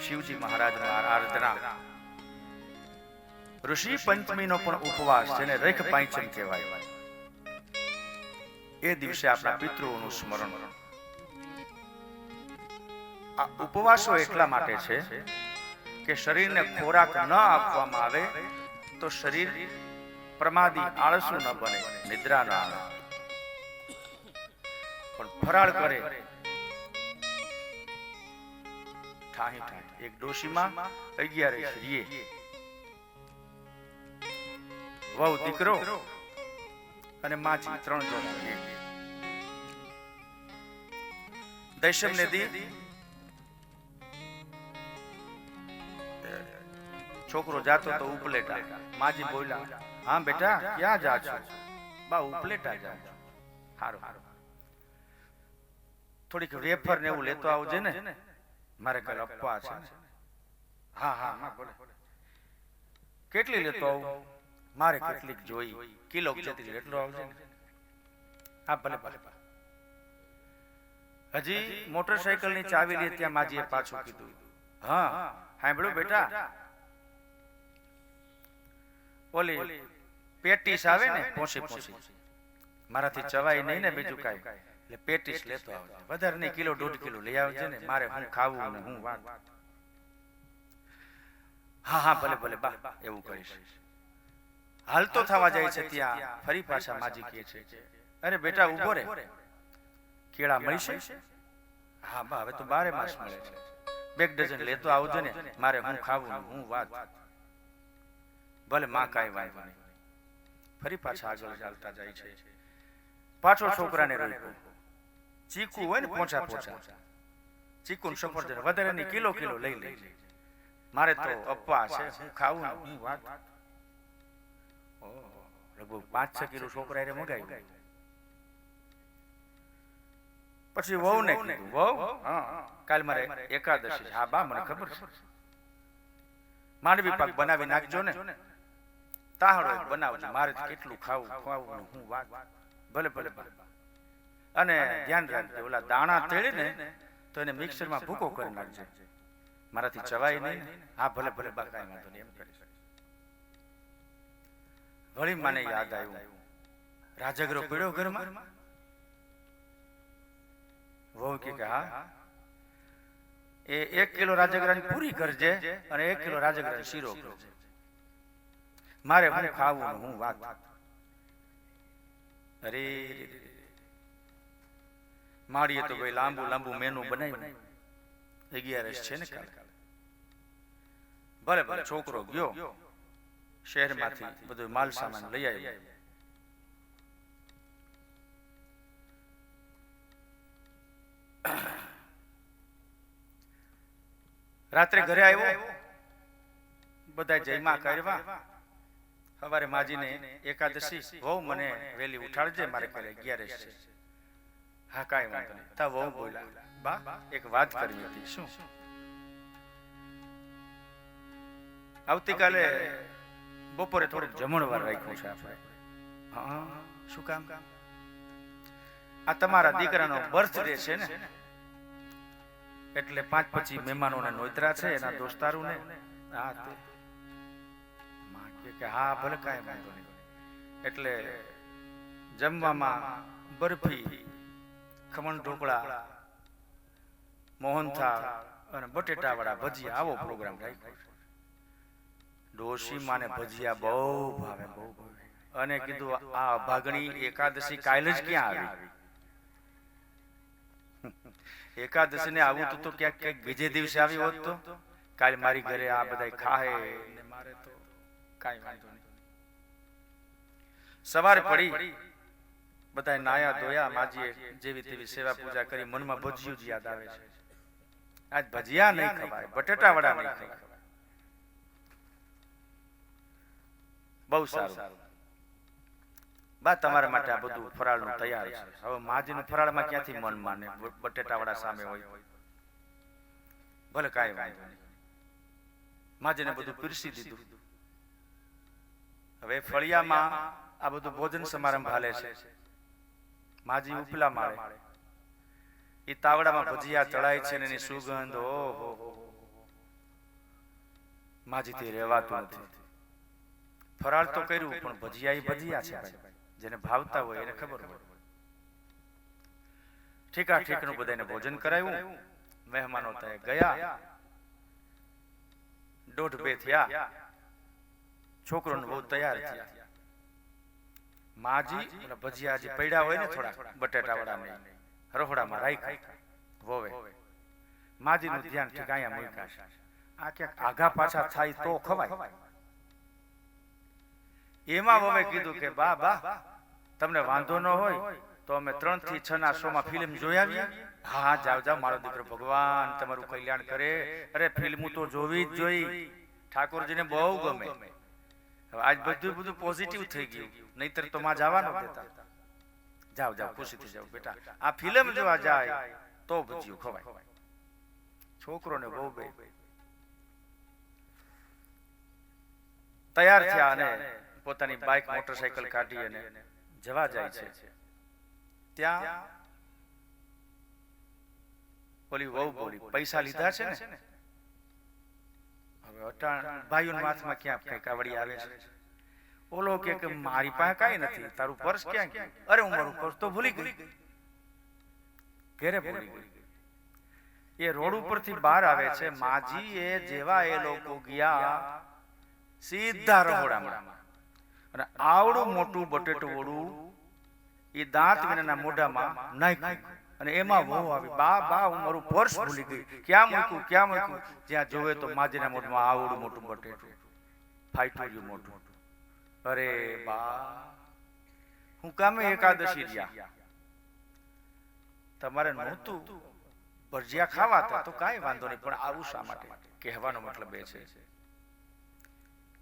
શિવજી મહારાજની આરાધના. ઋષિ પંચમીનો પણ ઉપવાસ જેને રેખ પાંચમ કહેવાય. એ દિવસે આપણા પિતૃઓનું સ્મરણ. આ ઉપવાસો એટલા માટે છે કે શરીરને ખોરાક ન આપવામાં આવે તો શરીર પ્રમાદી આળસુ ન બને, નિદ્રા ન આવે. પણ ફરાળ કરે ઠાહી ઠાહી. એક ડોશીમાં 11 રીએ, વહુ દીકરો અને માજી 3 જણા. દશમ ને દી છોકરો જાતો તો ઉપલેટા. માજી બોલ્યા, હા બેટા ક્યાં જા છો? બા ઉપલેટા જાઉં છું. હારું, થોડીક વેફર ને એવું લેતો આવજે ને, મારે કાલ અપવા છે. હા હા બોલે. કેટલી લેતો આવું? મારે કેટલીક જોઈ, કિલો જેટલી એટલો આવજે ને. હા ભલે ભલે. હજી મોટરસાયકલ ની ચાવી લે ત્યાં માજીએ પાછું કીધું, હા સાંભળ્યું બેટા, ઓલી પેટીસ આવે ને પોસી પોસી, મારાથી ચવાય નહીં ને બીજું કાંઈ, એટલે પેટીસ લેતો આવજે. વધારે નહીં, કિલો 1.5 કિલો લઈ આવજે ને, મારે હું ખાવું ને હું વાત. હા હા ભલે ભલે બા, એવું કરીશ. હાલતો થવા જાય છે ત્યાં ફરી પાછા માજી કહે છે, અરે બેટા ઉભો રે, કેળા મળશે? હા બા હવે તો 12 માસ મળે છે, 2 ડઝન લેતો આવજો ને, મારે હું ખાવું ને હું વાત. ભલે માં કાંઈ વાંધો નહીં. ફરી પાછા આગળ ચાલતા જાય છે. પાછો છોકરાને રોક્યો. ચીકુ હોય ને પોચા પોચા, ચીકુ ને સફરજન વધારે નહીં, કિલો કિલો લઈ લેજે, મારે તો અપવા છે, હું ખાવું ને હું વાત. લગભગ 5-6 કિલો છોકરા એ મગાવ્યું. પછી વહુ ને કીધું, વહુ કાલ મારે એકાદશી. હા બા મને ખબર છે, માંડવી પાક બનાવી નાખજો ને, તાહડો બનાવજો, મારે કેટલું ખાવું ખાવું હું વાત. ભલે ભલે ભલે. અને ધ્યાન રાખજો, ઓલા દાણા તેડી ને તો એને મિક્સરમાં ભૂકો કરી નાખજો, મારાથી ચવાય નહીં. હા ભલે ભલે બા કાંઈ વાંધો નહીં, એમ કરીશ. વળી મને યાદ આવ્યું, રાજગરો પીડ્યો ઘરમાં. વહુ કે હા, એ 1 કિલો રાજગરાની પૂરી કરજે અને 1 કિલો રાજગરાનો શીરો કરજે, મારે હું ખાવું ને હું વાત. અરે માડીએ તો ભાઈ લાંબુ લાંબુ મેનુ બનાવ્યું. 11 છે ને કાલે. ભલે ભલે. છોકરો ગયો શહેરમાંથી બધું માલ સામાન લઈ આવ્યો. રાત્રે ઘરે આવ્યો, બધા જયમાં કરવા. સવારે માજીને એકાદશી, વહુ મને વેલી ઉઠાડજે, મારે કાલે 11 છે. હા કાંઈ વાંધો નહીં. તા વહુ બોલ્યા, બા એક વાત કરવી હતી. શું? આવતીકાલે બપોરે થોડુંક જમણવાર રાખ્યું છે આપણે. હા શું કામ? આ તમારા દીકરાનો બર્થડે છે ને, એટલે 5-25 મહેમાનોને નોતરા છે, એના દોસ્તારોને. હા માં કે હા ભલે કાંઈ વાંધો નહીં. એટલે જમવામાં બરફી, ખમણ ઢોકળા, મોહનથાળ અને બટેટાવાળા ભજીયા, આવો પ્રોગ્રામ રાખ્યો. ડોશી માને ભજીયા બહુ ભાવે, બહુ ભાવે. અને કીધું આ અભાગણી એકાદશી કાલે જ ક્યાં આવી? એકાદશી ને આવું તો ક્યાંક ક્યાંક બીજે દિવસે આવી હોત તો. કાલ મારી ઘરે આ બધા ખાહે ને મારે તો કાંઈ વાંધો નહીં. સવારે પડી, બધા નાયા ધોયા, માજીએ જેવી તેવી સેવા પૂજા કરી. મનમાં ભજીયું જ યાદ આવે છે. આજ ભજીયા નહીં ખવાય, બટેટા વડા નહીં ખવાય. બહુ સારું બા, તમારા માટે આ બધું ફરાળનું તૈયાર છે. હવે માજીનું ફરાળમાં ક્યાંથી મન માને, બટેટા વડા સામે હોય. ભલે કાંઈ વાંધો નહીં. માજીને બધું પીરસી દીધું. હવે ફળિયામાં આ બધું ભોજન સમારંભ હાલે છે. માજી ઉપલા માળે એ તાવડામાં ભજીયા ચડાય છે ને એની સુગંધ, ઓહો માજીથી રહેવાતું નથી. ફરાળ તો કર્યું પણ ભજીયા ભજીયા છે ભાઈ, જેને ભાવતા હોય એને ખબર હોય. ઠીકા ઠીકનું બધાને ભોજન કરાવ્યું. મહેમાનો ત્યાં ગયા. 1:30 થયા. છોકરો ને બહુ તૈયાર થયા. માજી અને ભજીયા હજી પડ્યા હોય ને થોડા બટેટા વડા ને રહોડામાં રાખ્યા વોવે. માજીનું ધ્યાન ઠીક અહીંયા મૂક્યા. આ ક્યાંક આઘા પાછા થાય તો ખવાય. એમાં વોવે કીધું કે બા તમને વાંધો ન હોય તો અમે 3 થી 6 ના શોમાં ફિલ્મ જોઈ આવીએ. હા જાવ જાવ, મારો દીકરો ભગવાન તમારું કલ્યાણ કરે. અરે ફિલ્મ તો જોવી જ જોઈ, ઠાકોરજીને બહુ ગમે. આજ બધું પોઝિટિવ થઈ ગયું, નહીતર તો માં જવાનો દેતા. જાવ જાવ, ખુશીથી જાવ બેટા, આ ફિલ્મ જોવા જાય તો ભજીયું ખવાય. છોકરોને બહુ બે તૈયાર થયા અને પોતાની બાઇક મોટરસાયકલ કાઢી અને જવા જાય છે. ત્યાં ઓલી વહુ બોલી, પૈસા લીધા છે ને? હવે અટાણ ભાઈઓના હાથમાં ક્યાં કઈ કાવડી આવે છે. ઓલો કે મારી પાસે કાંઈ નથી, તારું પર્સ ક્યાં ગયું? અરે હું મારું પર્સ તો ભૂલી ગઈ, ઘરે ભૂલી ગઈ. એ રોડ ઉપરથી બહાર આવે છે. માજી એ જેવા એ લોકો ગયા સીધા રહોડામાં અને આવડું મોટું બટેટું વડું એ દાંત વિનાના મોઢામાં નાખ્યું અને એમાં વહુ આવી, બા હું મારું પર્સ ભૂલી ગઈ, ક્યાં મૂક્યું? જ્યાં જોવે તો માજીના મોઢામાં આવડું મોટું બટેટું ફાટ્યું ગયું મોટું. અરે બા, હું કામે એકાદશી રહ્યા, તમારે નહોતું ભજીયા ખાવા હતા તો કાંઈ વાંધો નહીં, પણ આવું શા માટે? કહેવાનો મતલબ એ છે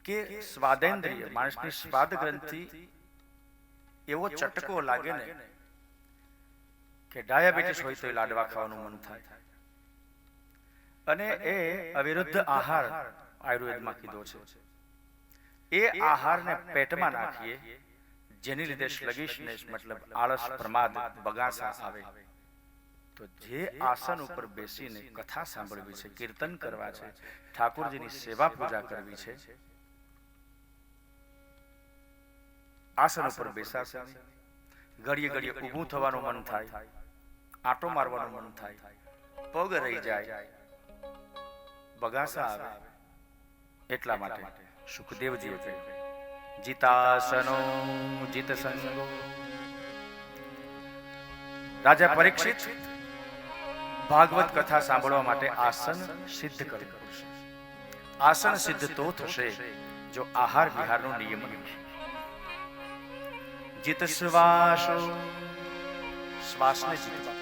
કે સ્વાદેન્દ્રિય માણસની સ્વાદ ગ્રંથિ એવો ચટકો લાગે ને કે ડાયાબિટીસ હોય તો લાડવા ખાવાનું મન થાય. અને એ અવિરુદ્ધ આહાર આયુર્વેદમાં કીધો છે. એ આહારને પેટમાં નાખીએ જેની લીધે સ્લગિશનેસ મતલબ આળસ, પ્રમાદ, બગાસા આવે તો જે આસન ઉપર બેસીને કથા સાંભળવી છે, કીર્તન કરવા છે, ઠાકોરજીની સેવા પૂજા કરવી છે, આસન ઉપર બેસાશે. ઘડીએ ઘડીએ ઊભું થવાનું મન થાય, આંટો મારવાનું મન થાય, પગ રહી જાય, બગાસા આવે. એટલા માટે સુખદેવજીએ કહ્યું, જીતાસનો જીતસંગો. રાજા પરીક્ષિત ભાગવત કથા સાંભળવા માટે આસન સિદ્ધ કરવું પડશે. આસન સિદ્ધ તો થશે જો આહાર વિહારનો નિયમ છે. જીત શ્વાસો, શ્વાસને જીતવા.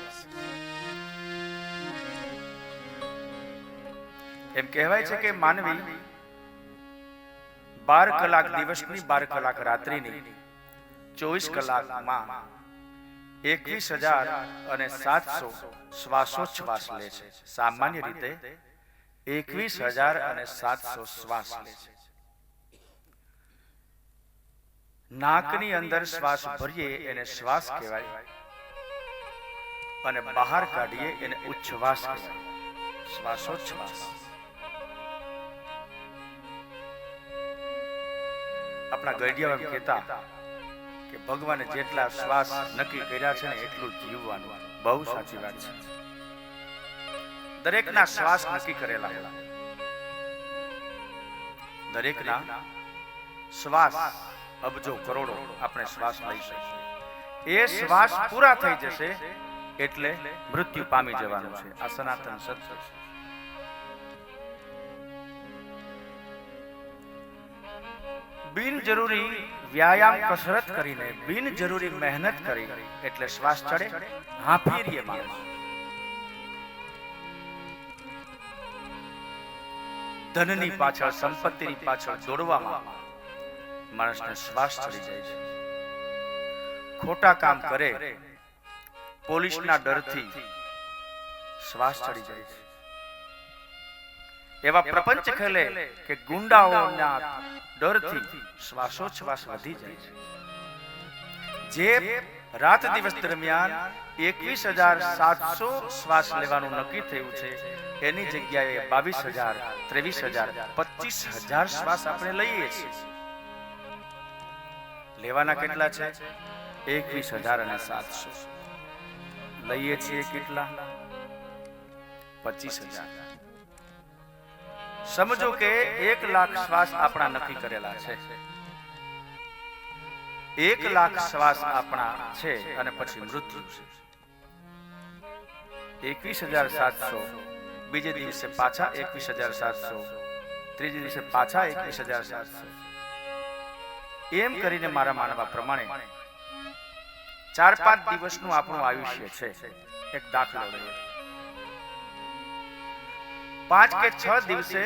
એમ કહેવાય છે કે માનવી 12 કલાક દિવસની 12 કલાક રાત્રિની 24 કલાકમાં 21,700 શ્વાસોચ્છ્વાસ લે છે. સામાન્ય રીતે 21,700 શ્વાસ લે છે. નાકની અંદર શ્વાસ ભરીએ એને શ્વાસ કહેવાય અને બહાર કાઢીએ એને ઉચ્છ્વાસ કહેવાય. શ્વાસોચ્છ્વાસ. આપણા ગઢિયા એમ કહેતા કે ભગવાને જેટલા શ્વાસ નક્કી કર્યા છે ને એટલું જીવવાનું. બહુ સાચી વાત છે. દરેકના શ્વાસ નક્કી કરેલા, દરેકના શ્વાસ અબજો કરોડો આપણે શ્વાસ લઈ શકીએ. એ શ્વાસ પૂરા થઈ જશે એટલે મૃત્યુ પામી જવાનું છે. આ સનાતન સત્ય છે. બિનજરૂરી વ્યાયામ કસરત કરીને, બિનજરૂરી મહેનત કરી એટલે શ્વાસ ચડે, હાંફી રહીએ માણસ. ધનની પાછળ, સંપત્તિની પાછળ દોડવામાં માણસને શ્વાસ ચડી જાય છે. ખોટા કામ કરે, પોલીસના ડરથી શ્વાસ ચડી જાય છે. એવા પ્રપંચ ખેલે કે ગુંડાઓના ડરથી શ્વાસોચ્છ્વાસ વધી જાય છે. જે રાત દિવસ દરમિયાન 21,700 શ્વાસ લેવાનું નક્કી થયું છે, એની જગ્યાએ 22,000, 23,000, 25,000 શ્વાસ આપણે લઈએ છીએ. લેવાના કેટલા છે? 21,700. લઈએ છીએ કેટલા? 25,000. સમજો કે 1,00,000 શ્વાસ આપણા નક્કી કરેલા છે. 1,00,000 શ્વાસ આપણા છે અને પછી મૃત્યુ છે. 21,700, બીજે દિવસે પાછા 21,700, ત્રીજે દિવસે પાછા 21,700. એમ કરીને મારા માનવા પ્રમાણે 4-5 દિવસનું આપણું આયુષ્ય છે. એક દાખલો લઈએ. 5 કે 6 દિવસે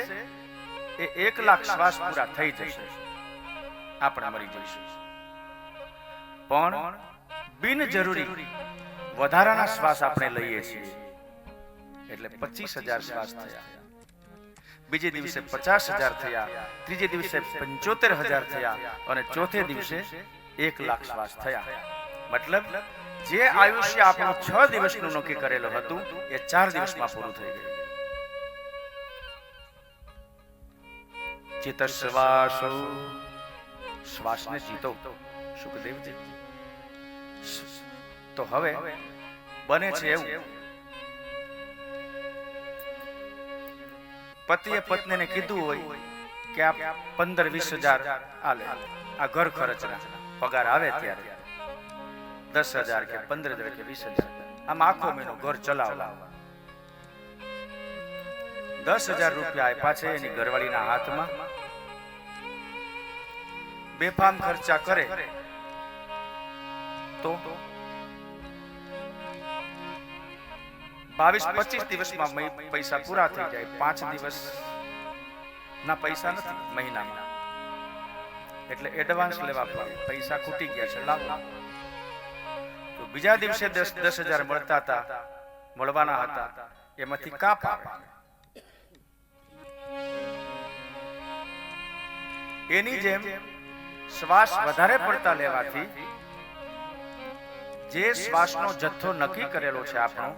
એ 1,00,000 શ્વાસ પૂરા થઈ જશે, આપણે મરી જઈશું. પણ બિનજરૂરી વધારાના શ્વાસ આપણે લઈએ છીએ, એટલે 25,000 શ્વાસ થયા. બીજે દિવસે 50,000 થયા, ત્રીજે દિવસે 75,000 થયા અને ચોથે દિવસે 1,00,000 શ્વાસ થયા. મતલબ જે આયુષ્ય આપણું 6 દિવસનું નક્કી કરેલું હતું એ 4 દિવસમાં પૂરું થઈ ગયું. ચિત શ્વાસો, શ્વાસને જીતો, સુખદેવજી. તો હવે બને છે એવું, પતિએ પત્નીને કીધું હોય કે આ 15-20,000 આલે, આ ઘર ખર્ચના પગાર આવે ત્યારે 10,000 કે 15,000 કે 20,000, આમ આખો મહિનો ઘર ચલાવવા. 10,000 રૂપિયા આપ્યા છે એની ઘરવાળીના હાથમાં. બેફામ ખર્ચા કરે તો 22-25 દિવસમાં પૈસા પૂરા થઈ જાય. 5 દિવસ ના પૈસા નથી મહિનામાં, એટલે એડવાન્સ લેવા પડે. પૈસા ખૂટી ગયા છે, લાવો. તો બીજા દિવસે 10,000 મળતા હતા, મળવાના હતા, એમાંથી કાપ આવે. એની જેમ શ્વાસ વધારે પડતા લેવાથી જે શ્વાસનો જથ્થો નક્કી કરેલો છે આપણો,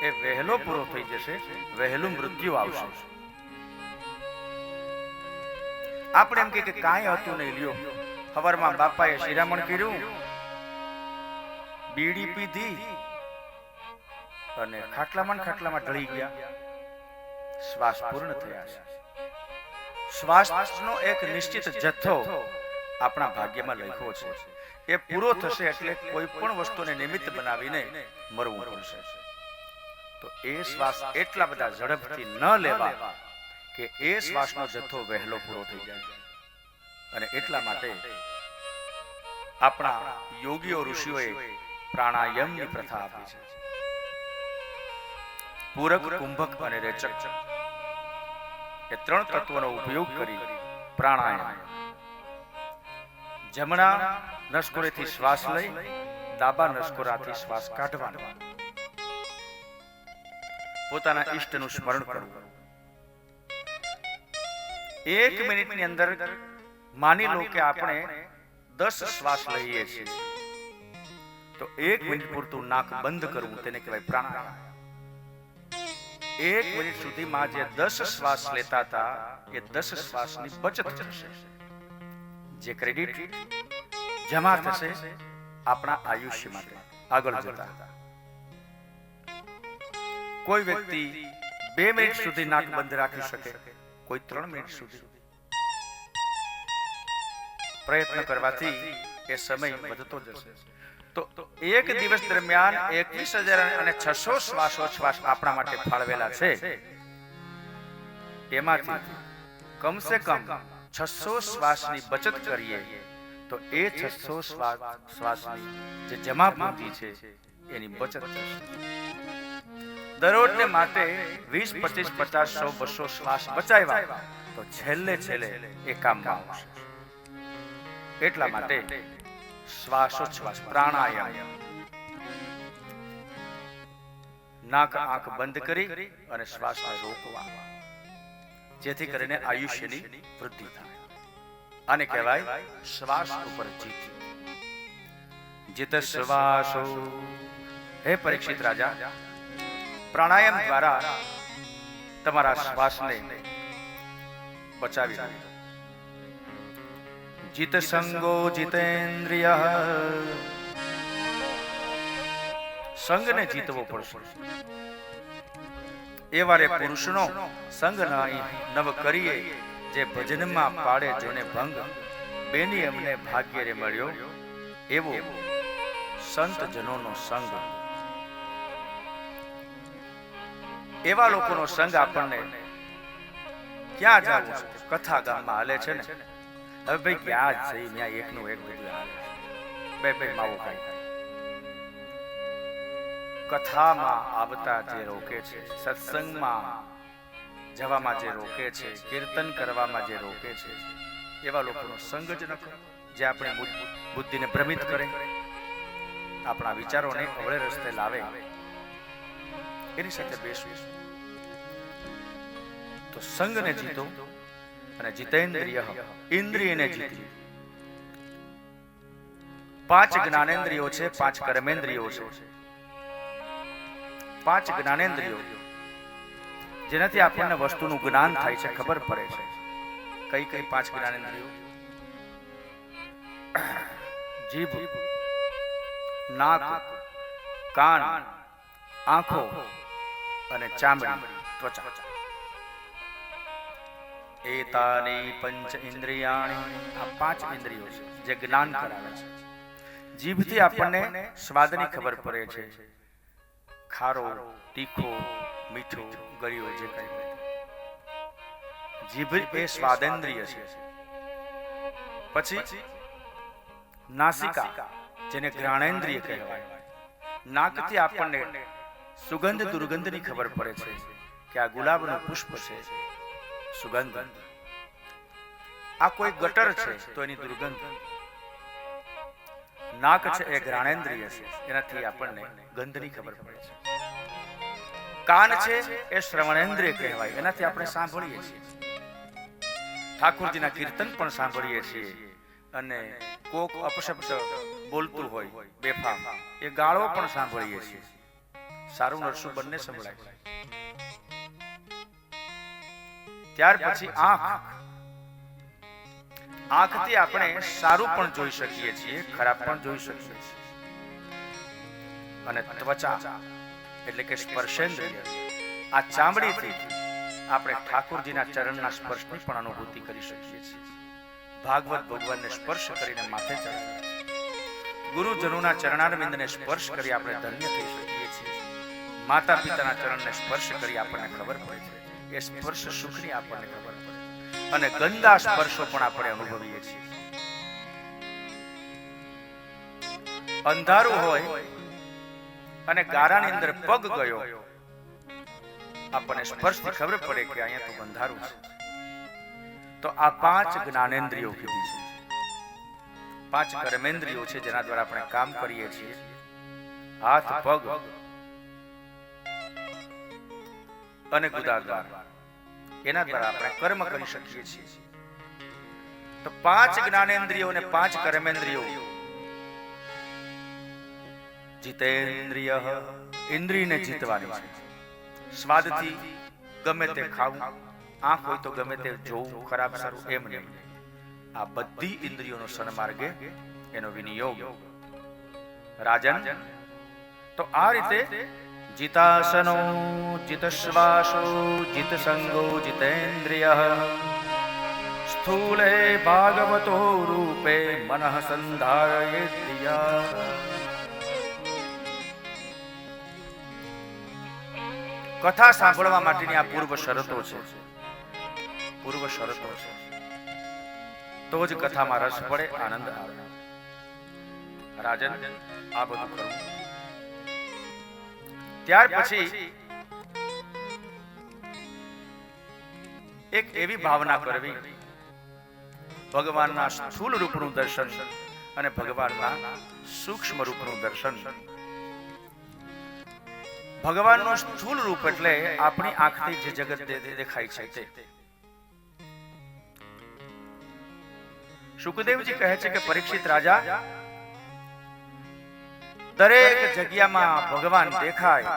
એ વહેલો પૂરો થઈ જશે, વહેલું મૃત્યુ આવશે. આપણે એમ કે કાંઈ હતું નહીં, લ્યો સવારમાં બાપાએ શિરામણ કર્યું, બીડી પીધી અને ખાટલામાં ઢળી ગયા, શ્વાસ પૂર્ણ થયા છે. શ્વાસનો એક નિશ્ચિત જથ્થો આપણા ભાગ્યમાં લખ્યો છે, એ પૂરો થશે એટલે કોઈ પણ વસ્તુને નિમિત્ત બનાવીને મરવું પડશે. તો એ શ્વાસ એટલા બધા ઝડપથી ન લેવા કે એ શ્વાસનો જથ્થો વહેલો પૂરો થઈ જાય. અને એટલા માટે આપણા યોગીઓ ઋષિઓએ પ્રાણાયામની પ્રથા આપી છે. પૂરક, કુંભક અને રેચક, એ 3 તત્વોનો ઉપયોગ કરી પ્રાણાયામ. જમણા નસકોરેથી શ્વાસ લઈ ડાબા નસકોરાથી શ્વાસ કાઢવાનો. પોતાના ઈષ્ટનું સ્મરણ કરવું. 1 મિનિટની અંદર માની લો કે આપણે 10 શ્વાસ લઈએ છીએ, તો 1 મિનિટ પૂરતું નાક બંધ કરવું, તેને કહેવાય પ્રાણાયામ. 1 મિનિટ સુધીમાં જે 10 શ્વાસ લેતા હતા એ 10 શ્વાસની બચત થશે, જે ક્રેડિટ જમા થશે આપણા આયુષ્ય માટે આગળ જતા. કોઈ વ્યક્તિ 2 મિનિટ સુધી નાક બંધ રાખી શકે, કોઈ 3 મિનિટ સુધી. પ્રયત્ન કરવાથી એ સમય વધતો જશે. તો એક દિવસ દરમિયાન 21,600 શ્વાસ આપણા માટે ફાળવેલા છે. એમાંથી કમસે કમ 600 શ્વાસની બચત કરીએ તો એ 600 શ્વાસની જે જમા પૂંજી છે એની બચત થશે. દરરોજને માટે 20, 25, 50, 100, 200 શ્વાસ બચાવ્યા તો છેલ્લે એ કામમાં આવશે. એટલા માટે શ્વાસોચ્છ્વાસ પ્રાણાયામ, નાક આંખ બંધ કરી અને શ્વાસને રોકવા, જેથી કરીને આયુષ્યની વૃદ્ધિ થાય. આને કહેવાય શ્વાસ ઉપર જીત. જીત શ્વાસો. હે પરીક્ષિત રાજા, પ્રાણાયામ દ્વારા તમારા શ્વાસને બચાવી લો. જીત સંગો જીતેન્દ્રિય. સંગને જીતવો પડશે. એવારે પુરુષનો સંગ નવ કરીએ, જે ભજનમાં પાડે જોને ભંગ. બેની અમને ભાગ્ય રે મળ્યો, એવો સંત જનોનો સંગ. એવા લોકોનો સંગ આપણને ક્યાં જવું છે? કથા ગામમાં હાલે છે ને. હવે ભાઈ ક્યાં જ છે, ત્યાં એકનું એક બધું હાલે છે. બે માવો ખાય. કથામાં આવતા જે રોકે છે, સત્સંગમાં જવામાં જે રોકે છે, કીર્તન કરવામાં જે રોકે છે, એવા લોકોનો સંગ જ ન કરો, જે આપણી બુદ્ધિને ભ્રમિત કરે, આપણા વિચારોને અવળે રસ્તે લાવે. એની સાથે બેસવું. તો સંગને જીતો અને જીતેન્દ્રિય, ઇન્દ્રિયને જીતી. 5 જ્ઞાનેન્દ્રિયો છે, 5 કર્મેન્દ્રિયો છે. 5 જ્ઞાનેન્દ્રિયો જેનાથી આપણને વસ્તુનું જ્ઞાન થાય છે, ખબર પડે છે. કઈ કઈ 5 જ્ઞાનેન્દ્રિયો? જીભ, નાક, કાન, આંખો અને ચામડી, ત્વચા. એતાની પંચ ઇન્દ્રિયાણી. આ 5 ઇન્દ્રિયો છે જે જ્ઞાન કરાવે છે. જીભથી આપણને સ્વાદની ખબર પડે છે. ખારો, તીખો, મીઠો, ગળ્યો, જે કંઈ હોય. જીભ એ સ્વાદેન્દ્રિય છે. પછી નાસિકા, જેને ઘ્રાણેન્દ્રિય કહેવાય. નાકથી આપણને સુગંધ દુર્ગંધની ખબર પડે છે કે આ ગુલાબનું પુષ્પ છે, સુગંધ. આ કોઈ ગટર છે તો એની દુર્ગંધ. નાક છે એ ઘ્રાણેન્દ્રિય છે, એનાથી આપણને ગંધની ખબર પડે છે. કાન છે એ શ્રવણેન્દ્રિય કહેવાય, એનાથી આપણે સાંભળીએ છીએ. ઠાકોરજીના કીર્તન પણ સાંભળીએ છીએ. અને કોક અપશબ્દ બોલતું હોય બેફામ, એ ગાળો પણ સાંભળીએ છીએ. સારું નરસું બંને સંભળાય. ત્યાર પછી આંખ. આંખથી આપણે સારું પણ જોઈ શકીએ છીએ, ખરાબ પણ જોઈ શકીએ છીએ. અને ત્વચા એટલે કે સ્પર્શેન્દ્રિય. આ ચામડીથી આપણે ઠાકોરજીના ચરણના સ્પર્શની પણ અનુભૂતિ કરી શકીએ છીએ. ભાગવત ભગવાનને સ્પર્શ કરીને માથે ચડાવીએ. ગુરુજનોના ચરણારવિંદને સ્પર્શ કરી આપણે ધન્ય થઈ શકીએ છીએ. માતા પિતાના ચરણને સ્પર્શ કરી આપણને ખબર પડે છે એ સ્પર્શ સુખની આપણને ખબર પડે. અને ગંદા સ્પર્શો પણ આપણે અનુભવીએ છીએ. અંધારું હોય અને ગારાની અંદર પગ ગયો, આપણને સ્પર્શથી ખબર પડે કે અહીંયા તો અંધારું છે. તો આ 5 જ્ઞાનેન્દ્રિયો કીધી છે. 5 કર્મેન્દ્રિયો છે જેના દ્વારા આપણે કામ કરીએ છીએ. હાથ, પગ અને ગુદાદ્વાર, એના દ્વારા આપણે કર્મ કરી શકીએ છીએ. તો 5 જ્ઞાનેન્દ્રિયો અને 5 કર્મેન્દ્રિયો. જીતેન્દ્રિય, ઇન્દ્રિયને જીતવાની છે. સ્વાદથી ગમે તે ખાવું, આંખ હોય તો ગમે તે જોવું, ખરાબ સારું એમ નહીં. આ બધી ઇન્દ્રિયોનો સન્માર્ગે એનો વિનિયોગ. રાજન, તો આ રીતે જીતાસનો, જીતશ્વાસો, જીતસંગો, જીતેન્દ્રિય. સ્થૂલે ભાગવતો રૂપે મનઃ સંધારયેદ્રિયા. કથા સાંભળવા માટેની આ પૂર્વ શરતો છે. પૂર્વ શરતો છે તો જ કથામાં રસ પડે, આનંદ આવે. રાજન, આ બધું કરવું. ત્યાર પછી એક એવી ભાવના કરવી, ભગવાનના સ્થૂલ રૂપનું દર્શન અને ભગવાનના સૂક્ષ્મ રૂપનું દર્શન. ભગવાનનું સ્થૂલ રૂપ એટલે આપણી આંખથી જે જગત દેખાય છે તે. શુકદેવજી કહે છે કે પરીક્ષિત રાજા, દરેક જગ્યામાં ભગવાન દેખાય,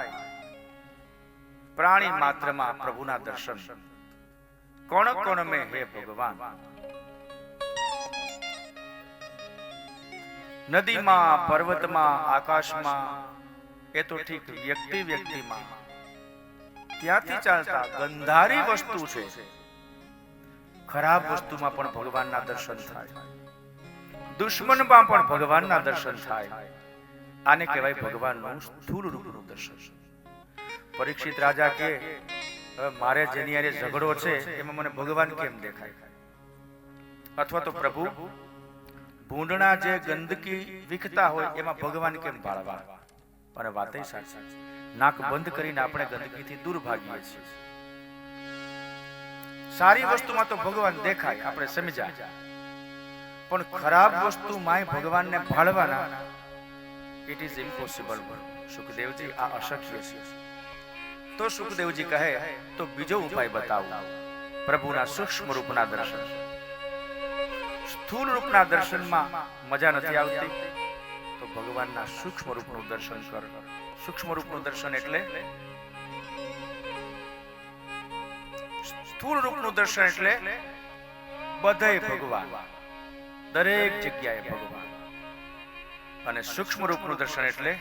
પ્રાણી માત્રમાં પ્રભુના દર્શન, કોણ કોણ મેં હે ભગવાન. નદીમાં, પર્વતમાં, આકાશમાં, એ તો ઠીક, વ્યક્તિ વ્યક્તિમાં, ત્યાંથી ચાલતા ગંધારી વસ્તુ છે, ખરાબ વસ્તુમાં પણ ભગવાનના દર્શન થાય, દુશ્મનમાં પણ ભગવાનના દર્શન થાય. આને કહેવાય ભગવાનનું સ્થૂળ રૂપનું દર્શન. પરીક્ષિત રાજા કે હવે મારે જેની હારે ઝઘડો છે એમાં મને ભગવાન કેમ દેખાય? અથવા તો પ્રભુ ભૂંડણા જે ગંદકી વિખતા હોય એમાં ભગવાન કેમ ભાળવા? અને વાતય સાચી, નાક બંધ કરીને આપણે ગંદકીથી દૂર ભાગીએ છીએ. સારી વસ્તુમાં તો ભગવાન દેખાય, આપણે સમજ્યા, પણ ખરાબ વસ્તુમાં ભગવાનને ભાળવાના, ઇટ ઇઝ ઇમ્પોસિબલ. સુખદેવજી આ અશક્ય છે. તો સુખદેવજી કહે તો બીજો ઉપાય બતાવો, પ્રભુના સૂક્ષ્મ રૂપના દર્શન. સ્થૂળ રૂપના દર્શનમાં મજા નથી આવતી તો ભગવાનના સૂક્ષ્મ રૂપનું દર્શન કર. સૂક્ષ્મ રૂપનું દર્શન એટલે સ્થૂળ રૂપનું દર્શન એટલે બધે ભગવાન, દરેક જગ્યાએ ભગવાન. અને સૂક્ષ્મ રૂપનું દર્શન એટલે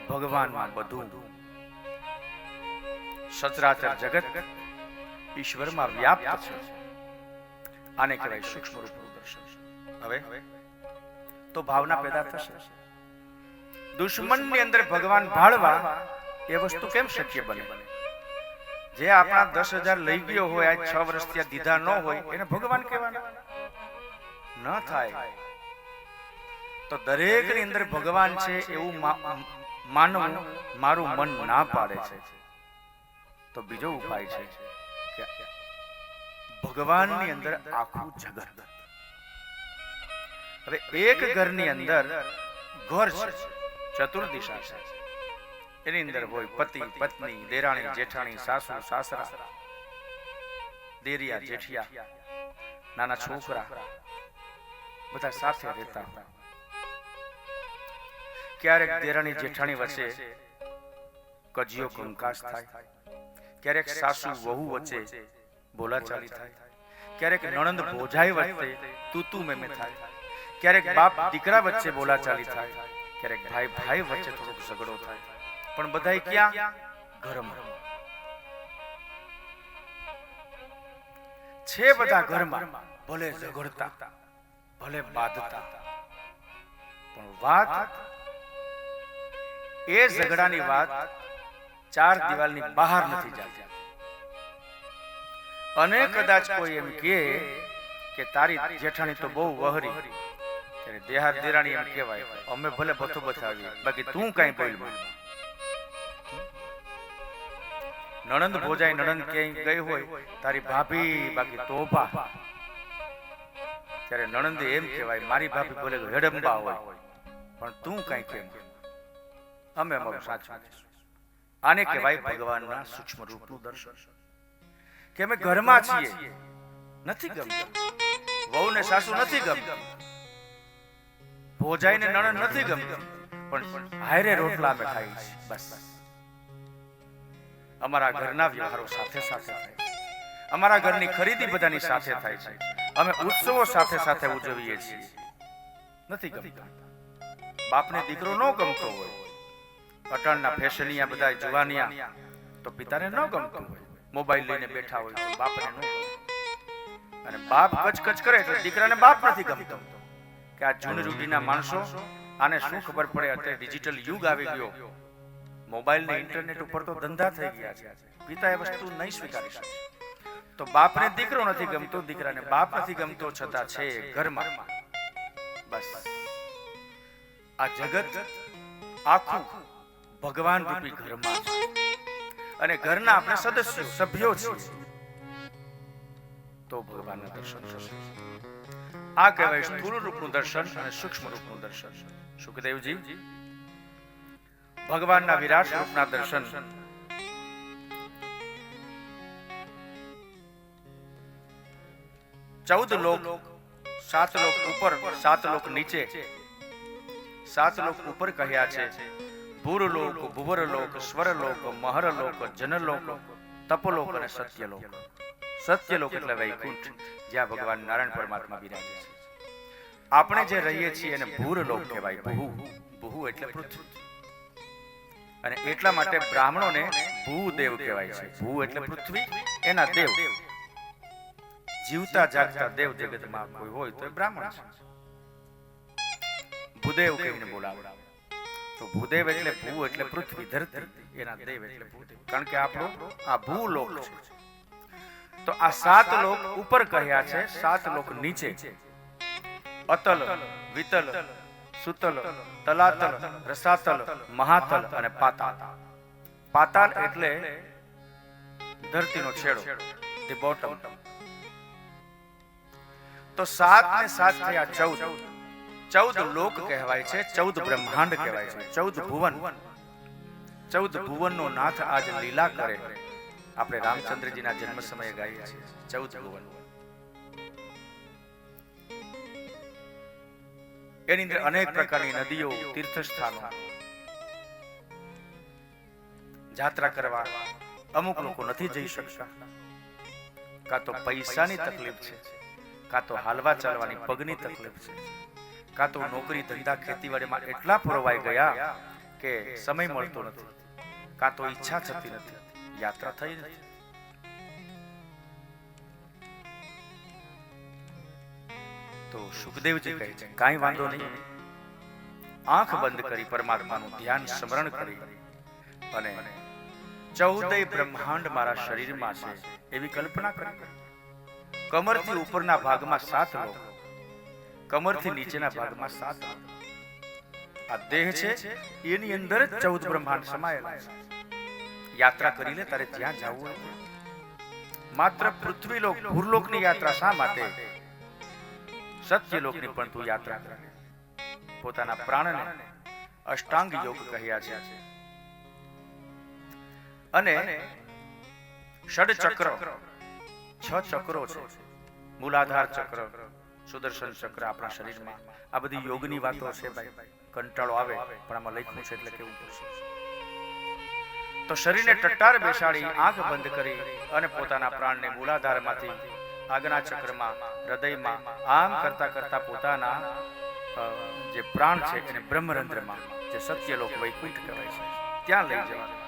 ભગવાનમાં બધું, સચરાચર જગત ઈશ્વરમાં વ્યાપ્ત છે. આને કહેવાય સૂક્ષ્મ રૂપનું દર્શન. હવે તો ભાવના પેદા થશે. દુશ્મનની અંદર ભગવાન ભાળવા એ વસ્તુ કેમ શક્ય બને? જે આપણા 10,000 લઈ ગયો હોય, આ 6 વર્ષ ત્યાં દીધા ન હોય, એને ભગવાન કહેવાના ન થાય. તો દરેક ની અંદર ભગવાન છે એવું માનવું મારું મન ના પાડે છે. તો બીજો ઉપાય છે કે ભગવાનની અંદર આખું જગત. હવે એક ઘરની અંદર ઘર છે, ચતુર્દિશા છે, એની અંદર હોય પતિ પત્ની, દેરાણી જેઠાણી, સાસુ સાસરા, દેરિયા જેઠિયા, નાના છોકરા, બધા સાથે રહેતા. ક્યારેક દેરાણી જેઠાણી વચ્ચે કજિયો કંકાસ થાય, ક્યારેક સાસુ વહુ વચ્ચે બોલાચાલી થાય, ક્યારેક નણંદ ભોજાઈ વચ્ચે તુતુ મેમે થાય, ક્યારેક બાપ દીકરા વચ્ચે બોલાચાલી થાય, ક્યારેક ભાઈ ભાઈ વચ્ચે થોડોક ઝઘડો થાય. પણ બધાય ક્યાં? ઘરમાં છે. બધા ઘરમાં ભલે ઝઘડતા, ભલે બાંધતા, પણ વાત એ ઝઘડાની વાત 4 દિવાલની બહાર નથી જતી. અને કદાચ કોઈ એમ કહે કે તારી જેઠાણી તો બહુ વહરી, ત્યારે દેહાર દેરાણી એમ કહેવાય અમે ભલે બથો બતાવીએ, બાકી તું કઈ બોલ. નણંદ ભોજાઈ નણંદ ક્યાંય ગઈ હોય તારી ભાભી, બાકી તોપા, ત્યારે નણંદ એમ કહેવાય મારી ભાભી બોલે હેડંબા હોય, પણ તું કઈ કેમ, અમે અમારું સાચું. આને કહેવાય ભગવાનના સૂક્ષ્મ રૂપનું દર્શન. કે અમે ઘરમાં છીએ, નથી ગમતું, વહુ ને સાસુ નથી ગમતું, ભોજાઈ ને નણંદ નથી ગમતું, પણ હાયરે રોટલા અમે ખાઈએ છીએ. બસ અમારા ઘરના વ્યવહારો સાથે સાથે થાય, અમારા ઘરની ખરીદી બધાની સાથે થાય છે, અમે ઉત્સવો સાથે સાથે ઉજવીએ છીએ. નથી ગમતા. બાપને દીકરો ન ગમતો હોય, અટાણના ફેશનિયા બધા જુવાનિયા, તો પિતાને ન ગમતું હોય, મોબાઈલ લઈને બેઠા હોય તો બાપને ન ગમે. અને બાપ કચકચ કરે એટલે દીકરાને બાપ નથી ગમતો. કે આ જૂની રૂઢીના માણસો, આને શું ખબર પડે? અત્યારે ડિજિટલ યુગ આવી ગયો, મોબાઈલ ને ઇન્ટરનેટ ઉપર તો ધંધા થઈ ગયા છે. પિતા એ વસ્તુ નહીં સ્વીકારી શકે. તો બાપને દીકરો નથી ગમતો, દીકરાને બાપ નથી ગમતો, છતાં છે ઘરમાં. બસ આ જગત આખું ભગવાન રૂપી ઘરમાં છે. અને ઘરના આપણે સદસ્યો, સભ્યો છીએ. તો ભગવાનના દર્શન થશે. આ કહેવાય સ્થૂળ રૂપનું દર્શન અને સૂક્ષ્મ રૂપનું દર્શન. સુખદેવજી ભગવાનના વિરાટ રૂપના દર્શન ચૌદ લોક, 7 લોક ઉપર, 7 લોક નીચે, સાત લોક ઉપર કહ્યા છે. ભૂરલોક, ભુવરલોક, સ્વરલોક, મહરલોક, જનલોક, તપલોક અને સત્યલોક. સત્યલોક એટલે વૈકુંઠ, જ્યાં ભગવાન નારાયણ પરમાત્મા બિરાજે છે. આપણે જે રહીએ છીએ એને ભૂરલોક કહેવાય. ભૂ એટલે પૃથ્વી. અને એટલા માટે બ્રાહ્મણોને ભૂદેવ કહેવાય છે. ભૂ એટલે પૃથ્વી, એના દેવ. જીવતા જાગતા દેવ જગતમાં કોઈ હોય તો એ બ્રાહ્મણ છે. ભૂદેવ કહીને બોલાવે. તો ભૂદેવ એટલે ભૂ એટલે પૃથ્વી, ધરતી, એના દેવ એટલે ભૂદેવ. કારણ કે આપણો આ ભૂલોક છે. તો આ સાત લોક ઉપર કહ્યા છે, સાત લોક નીચે. અતલ, વિતલ, સુતલ, તલાતલ, રસાતલ, મહાતલ અને પાતાલ. પાતાલ એટલે ધરતીનો છેડો, ધી બોટમ. તો 7 ને 7 થયા 14. 14 લોક કહેવાય છે, 14 બ્રહ્માંડ કહેવાય છે, 14 ભુવન. 14 ભુવનનો નાથ આજ લીલા કરે. આપણે રામચંદ્રજીના જન્મ સમયે ગાઈએ છીએ 14 ભુવન. એની અંદર અનેક પ્રકારની નદીઓ, તીર્થસ્થાનો. જાત્રા કરવા અમુક લોકો નથી જઈ શકતા, કાં તો પૈસાની તકલીફ છે, કાં તો હાલવા ચાલવાની પગની તકલીફ છે, કાં તો નોકરી ધંધા ખેતીવાડીમાં એટલા ફરવાઈ ગયા કે સમય મળતો નથી, કાં તો ઈચ્છા થતી નથી, યાત્રા થઈ નથી. તો સુખદેવજી કહે છે કાંઈ વાંધો નહીં, આંખ બંધ કરી પરમાત્માનું ધ્યાન સ્મરણ કરી અને 14 બ્રહ્માંડ મારા શરીરમાં છે એવી કલ્પના કરી. કમરથી ઉપરના ભાગમાં 7 લોક, કમરથી નીચેના ભાગમાં 7 લોક. આ દેહ છે એની અંદર 14 બ્રહ્માંડ સમાયેલા છે. યાત્રા કરી લે તારે જ્યાં જવું હોય. માત્ર પૃથ્વીલોક, ભૂરલોકની યાત્રા શા માટે? સત્યલોકની પણ તું યાત્રા કર. પોતાના પ્રાણને અષ્ટાંગ યોગ કહ્યા છે. અને ષડ ચક્ર, 6 ચક્રો છે. મૂલાધાર ચક્ર, સુદર્શન ચક્ર આપણા શરીરમાં. આ બધી યોગની વાતો છે ભાઈ. કંટાળો આવે પણ આમાં લખ્યું છે એટલે કેવું પડશે. તો શરીરને ટટ્ટાર બેસાડી આંખ બંધ કરી અને પોતાના પ્રાણને મૂલાધારમાંથી આજ્ઞા ચક્રમાં, હૃદયમાં આમ કરતા કરતા પોતાના જે પ્રાણ છે એને બ્રહ્મરંધ્રમાં, જે સત્યલોક વૈકુંઠ કહેવાય છે, ત્યાં લઈ જવાનું.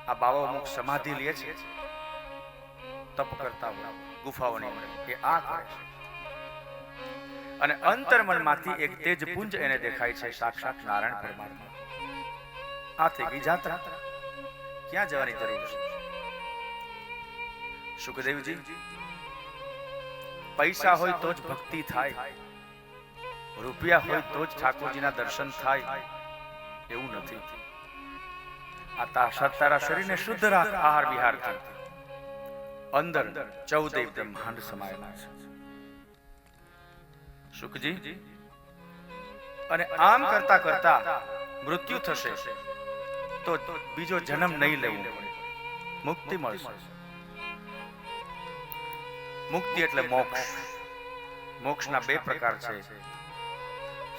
આ બાવો અમુક સમાધિ લે છે, તપ કરતા હોય ગુફાઓની અંદર, એ આ કરે છે. અને અંતર્મનમાંથી એક તેજ પુંજ એને દેખાય છે, સાક્ષાત નારાયણ પરમાત્મા. આ થઈ ગઈ જાત્રા. ક્યાં જવાની જરૂર છે? સુખદેવજી, પૈસા હોય તો જ ભક્તિ થાય, રૂપિયા હોય તો જ ઠાકોરજીના દર્શન થાય એવું નથી. આ તારા શરીરને શુદ્ધ રાખ, આહાર વિહાર કર. અંદર 14 બ્રહ્માંડ સમાયેલા છે. સુખજી, અને આમ કરતા કરતા મૃત્યુ થશે તો બીજો જન્મ નહીં લેવો, મુક્તિ મળશે. મુક્તિ એટલે મોક્ષ. મોક્ષના 2 પ્રકાર છે,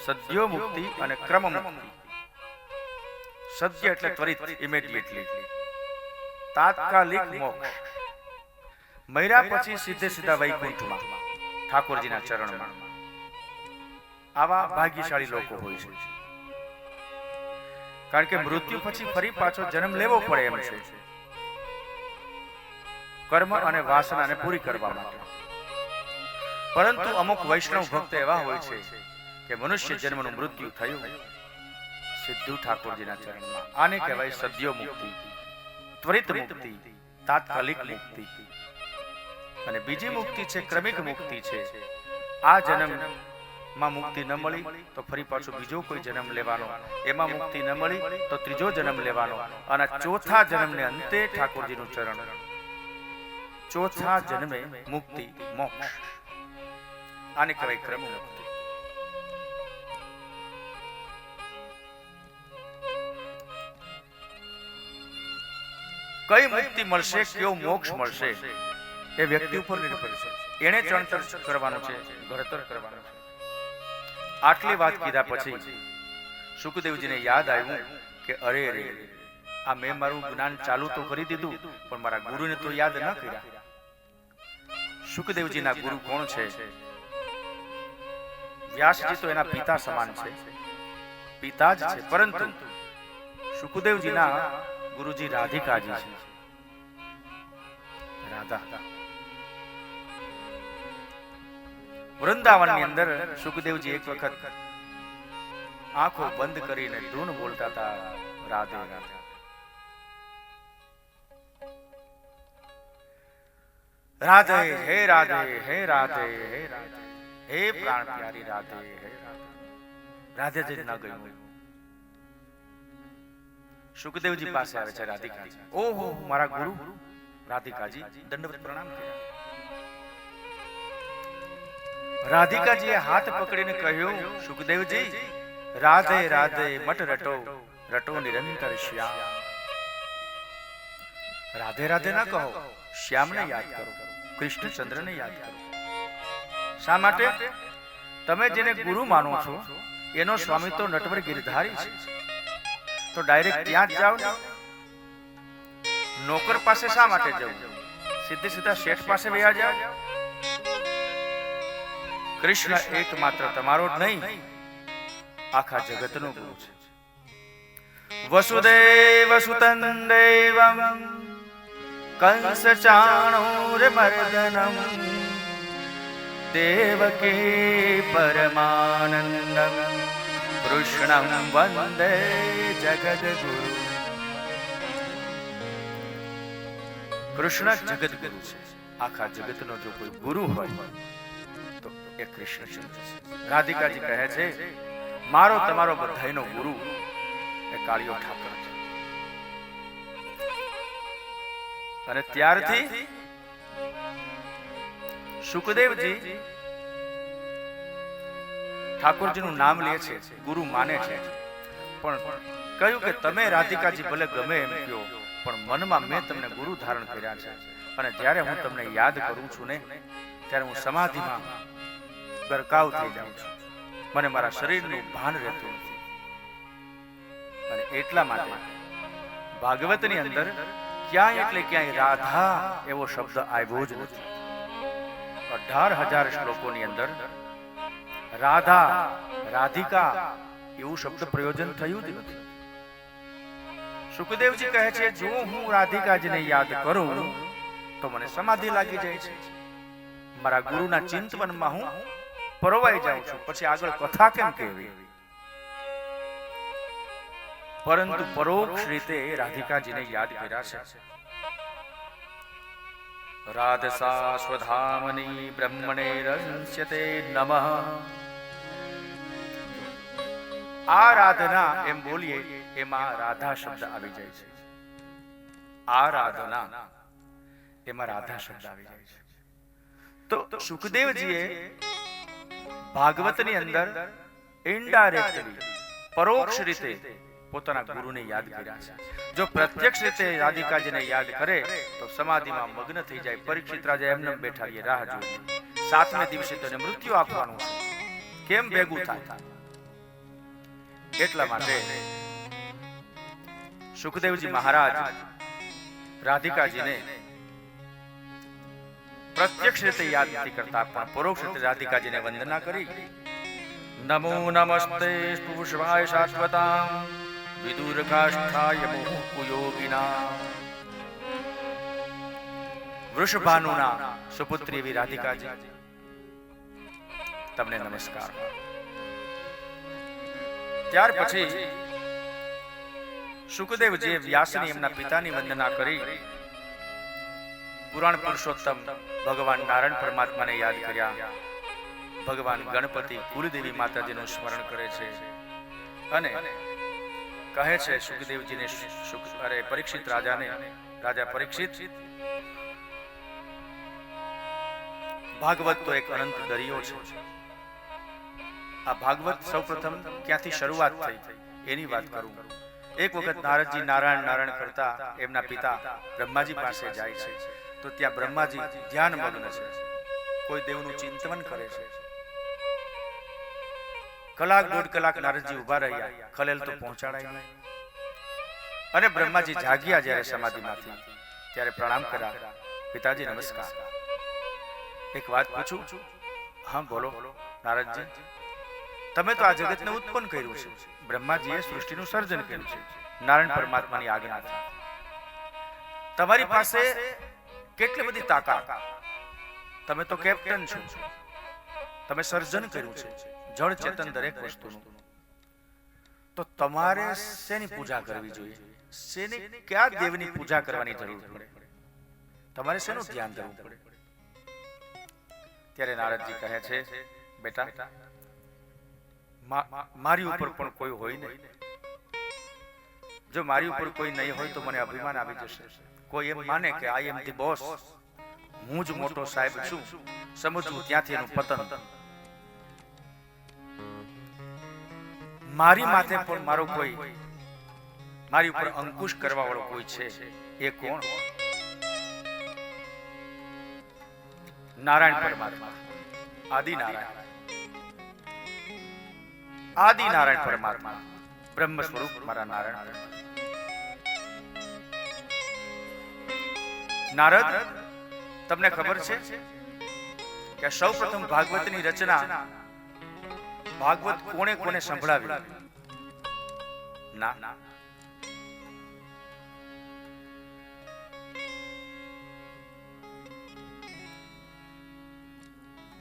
સદ્યો મુક્તિ અને ક્રમ મુક્તિ. સદ્ય એટલે ત્વરિત, ઇમિડિયેટલી, તાત્કાલિક મોક્ષ. મર્યા પછી સીધે સીધા વૈકુંઠમાં, ઠાકોરજીના ચરણમાં. આવા ભાગ્યશાળી લોકો હોય છે. કારણ કે મૃત્યુ પછી ફરી પાછો જન્મ લેવો પડે એમ છે, કર્મ અને વાસનાને પૂરી કરવા માટે. પરંતુ અમુક વૈષ્ણવ ભક્ત એવા હોય છે કે મનુષ્ય જન્મનું મૃત્યુ થયું, સીધું ઠાકોરજીના ચરણમાં. આને કહેવાય સદ્યો મુક્તિ, ત્વરિત મુક્તિ, તાત્કાલિક મુક્તિ. અને બીજી મુક્તિ છે ક્રમિક મુક્તિ છે. આ જન્મમાં મુક્તિ ન મળી તો ફરી પાછો બીજો કોઈ જન્મ લેવાનો, એમાં મુક્તિ ન મળી તો ત્રીજો જન્મ લેવાનો, અને ચોથા જન્મને અંતે ઠાકોરજીનું ચરણ. ચોથા જન્મે મુક્તિ, મોક્ષ. આને કહેવાય ક્રમ મુક્તિ. કઈ મુક્તિ મળશે, કયો મોક્ષ મળશે, એ વ્યક્તિ ઉપર નિર્ભર છે. એને ચણતર કરવાનું છે, ઘડતર કરવાનું છે. આટલી વાત કીધા પછી સુખદેવજીને યાદ આવ્યું કે અરે રે, આ મેં મારું જ્ઞાન ચાલુ તો કરી દીધું, પણ મારા ગુરુને તો યાદ ન કર્યા. સુખદેવજીના ગુરુ કોણ છે? વ્યાસજી તો એના પિતા સમાન છે, પિતા જ છે, પરંતુ સુખદેવજીના ગુરુજી રાધિકાજી છે. રાધા વૃંદાવનની અંદર સુખદેવજી એક વખત આંખો બંધ કરીને ધૂન બોલતા હતા, રાધે રાધે. રાધે હે રાધે હે રાધે હે રાધે હે પ્રાણ પ્યારી રાધે હે રાધે. રાધે જ ન ગયું. સુખદેવજી પાસે આવે છે રાધિકાજી. ઓહો, મારા ગુરુ. રાધિકાજી દંડવત પ્રણામ કર્યા. રાધિકાજીએ હાથ પકડીને કહ્યું, સુખદેવજી, રાધે રાધે મટ રટો, રટો નિરંતર શ્યામ. રાધે રાધે ના કહો, શ્યામને યાદ કરો, કૃષ્ણચંદ્રને યાદ કરો. શા માટે? તમે જેને ગુરુ માનો છો એનો સ્વામી તો નટવર ગિરધારી છે, તો ડાયરેક્ટ ત્યાં જ જાઓ ને. નોકર પાસે શા માટે જવું? સીધે સીધા શેઠ પાસે વયા જાઓ. કૃષ્ણ એકમાત્ર તમારો જ નહીં, આખા જગતનો ગુરુ છે. વસુદેવ સુતં દેવમ કંસ ચાણૂરમર્દનમ દેવકી પરમાનંદમ કૃષ્ણં વંદે જગદગુરુ. કૃષ્ણ જગદગુરુ છે. આખા જગતનો જો કોઈ ગુરુ હોય તો એ કૃષ્ણ છે. રાધિકાજી કહે છે, મારો તમારો બધાયનો ગુરુ એ કાળિયો ઠાકર છે. અને ત્યારથી સુખદેવજી ઠાકોરજીનું નામ લે છે, ગુરુ માને છે. પણ કહ્યું કે તમે રાધિકાજી ભલે ગમે એમ કહો, પણ મનમાં મેં તમને ગુરુ ધારણ કર્યા છે, અને જ્યારે હું તમને યાદ કરું છું ને, ત્યારે હું સમાધિમાં ગરકાવ થઈ જાઉં છું. મને મારા શરીરનું ભાન રહેતું નથી. અને એટલા માટે ભાગવતની અંદર ક્યાંય એટલે ક્યાંય રાધા એવો શબ્દ આવ્યો જ નથી. 18,000 શ્લોકોની અંદર રાધા, રાધિકા એવું શબ્દ પ્રયોજન થયું જ નથી. સુખદેવજી કહે છે, જો હું રાધિકાજીને યાદ કરું તો મને સમાધિ લાગી જાય છે. મારા ગુરુના ચિંતવનમાં હું પરોવાઈ જાઉં છું. પછી આગળ કથા કેમ કહેવી? પરંતુ પરોક્ષ રીતે રાધિકાજીને યાદ કર્યા છે. રાધસા સ્વધામની બ્રહ્મણે રંસ્યતે નમઃ. આરાધના એમ બોલીએ એમાં રાધા શબ્દ આવી જાય છે. આરાધના એમાં રાધા શબ્દ આવી જાય છે. તો સુખદેવજીએ ભાગવતની અંદર ઇનડાયરેક્ટલી, પરોક્ષ રીતે પોતાના ગુરુને યાદ કર્યા છે. જો પ્રત્યક્ષ રીતે રાધિકાજીને યાદ કરે તો સમાધિમાં મગ્ન થઈ જાય. પરીક્ષિત રાજા એમને બેઠા રાહ જોઈ. 7મે દિવસે તેને મૃત્યુ આપવાનું છે. કેમ ભેગું થાય? એટલા માટે સુખદેવજી મહારાજ રાધિકાજીને પ્રત્યક્ષ રીતે યાદ નથી કરતા, પણ પરોક્ષ રીતે રાધિકાજીને વંદના કરી. નમો નમસ્તે પુષ્પાય શાશ્વતામ વિદુરકાષ્ઠાય મુહુયોગિના. વૃષભાનુના સુપુત્રી એવી રાધિકાજી, તમને નમસ્કાર. ત્યાર પછી સુખદેવજીએ વ્યાસની એમના પિતાની વંદના કરી. પુરાણ પુરુષોત્તમ ભગવાન નારાયણ પરમાત્માને યાદ કર્યા. ભગવાન ગણપતિ કુલદેવી માતાજીનું સ્મરણ કરે છે અને કહે છે સુખદેવજીને, પરીક્ષિત રાજાને, રાજા પરીક્ષિત, ભાગવત તો એક અનંત દરિયો છે. આ ભાગવત સૌપ્રથમ ક્યાંથી શરૂઆત થઈ એની વાત કરું. એક વખત નારદજી નારાયણ નારાયણ કરતા એમના પિતા બ્રહ્માજી પાસે જાય છે. તો ત્યાં બ્રહ્માજી ધ્યાન મગ્ન છે, કોઈ દેવનું ચિંતન કરે છે. કલાક દોઢ કલાક નારદજી ઉભા રહ્યા, ખલેલ તો પહોંચાડાય નહીં. અને બ્રહ્માજી જાગ્યા જ્યારે સમાધિમાંથી, ત્યારે પ્રણામ કર્યા. પિતાજી નમસ્કાર, એક વાત પૂછું? હા બોલો નારદજી. તમે તો આ જગતને ઉત્પન્ન કર્યું છે, બ્રહ્માજીએ સૃષ્ટિનું સર્જન કર્યું છે નારાયણ પરમાત્માની આજ્ઞાથી. તમારી પાસે કેટલી બધી તાકાત, તમે તો કેપ્ટન છો, તમે સર્જન કર્યું છે જળ ચેતન દરેક વસ્તુનું. તો તમારે શેની પૂજા કરવી જોઈએ? શેની, કયા દેવની પૂજા કરવાની જરૂર પડે? તમારે શેનું ધ્યાન ધરવું પડે? ત્યારે નારદજી કહે છે, બેટા મારી ઉપર પણ કોઈ હોય નહીં. જો મારી ઉપર કોઈ નહીં હોય તો મને અભિમાન આવી જશે. કોઈ એમ માને કે આઈ એમ ધી બોસ, હું જ મોટો સાહેબ છું, સમજવું ત્યાંથી એનું પતન. મારી માથે પણ મારો કોઈ, મારી ઉપર અંકુશ કરવા વાળો કોઈ છે, એ કોણ? નારાયણ પરમાત્મા, આદિ નારાયણ, આદિ નારાયણ પરમાત્મા, બ્રહ્મ સ્વરૂપ મારા નારાયણ. નારદ, તમને ખબર છે કે સૌ પ્રથમ ભાગવતની રચના ભાગવત કોણે કોને સંભળાવી? ના,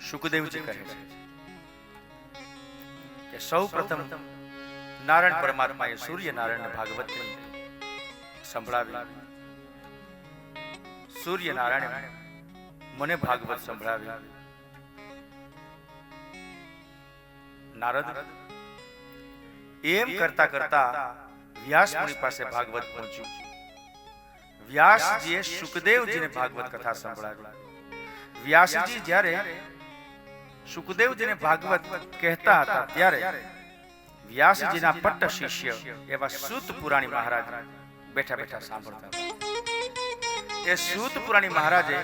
શુકદેવજી કહે છે કે સૌ પ્રથમ નારાયણ પરમાત્માએ સૂર્ય નારાયણ ભાગવતની સંભળાવી. સૂર્ય નારાયણ મને ભાગવત સંભળાવી. નારદ એમ કરતા કરતા વ્યાસ મુનિ પાસે ભાગવત પહોંચ્યું. વ્યાસજીએ શુકદેવજીને ભાગવત કથા સંભળાવી. વ્યાસજી જ્યારે શુકદેવજીને ભાગવત કહેતા હતા ત્યારે વ્યાસજીના પટ્ટ શિષ્ય એવા સૂત પુરાણી મહારાજ બેઠા બેઠા સાંભળતા. એ સૂત પુરાણી મહારાજે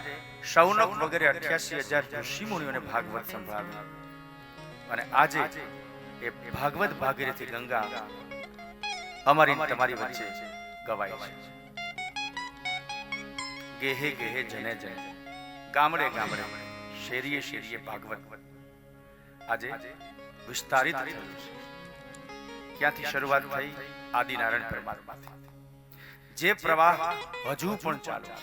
શૌનક વગેરે 88,000 ઋષિ મુનિઓને ભાગવત સંભળાવ્યું. અને આજે એ ભાગવત ભાગીરથી ગંગા અમારી તમારી વચ્ચે ગવાય છે. ગેહે ગેહે જને જને, ગામડે ગામડે, શેરીએ શેરીએ ભાગવત આજે વિસ્તારિત થયું છે. ક્યાંથી શરૂઆત થઈ? આદિનારાયણ પરમાત્માથી. જે પ્રવાહ હજુ પણ ચાલુ છે.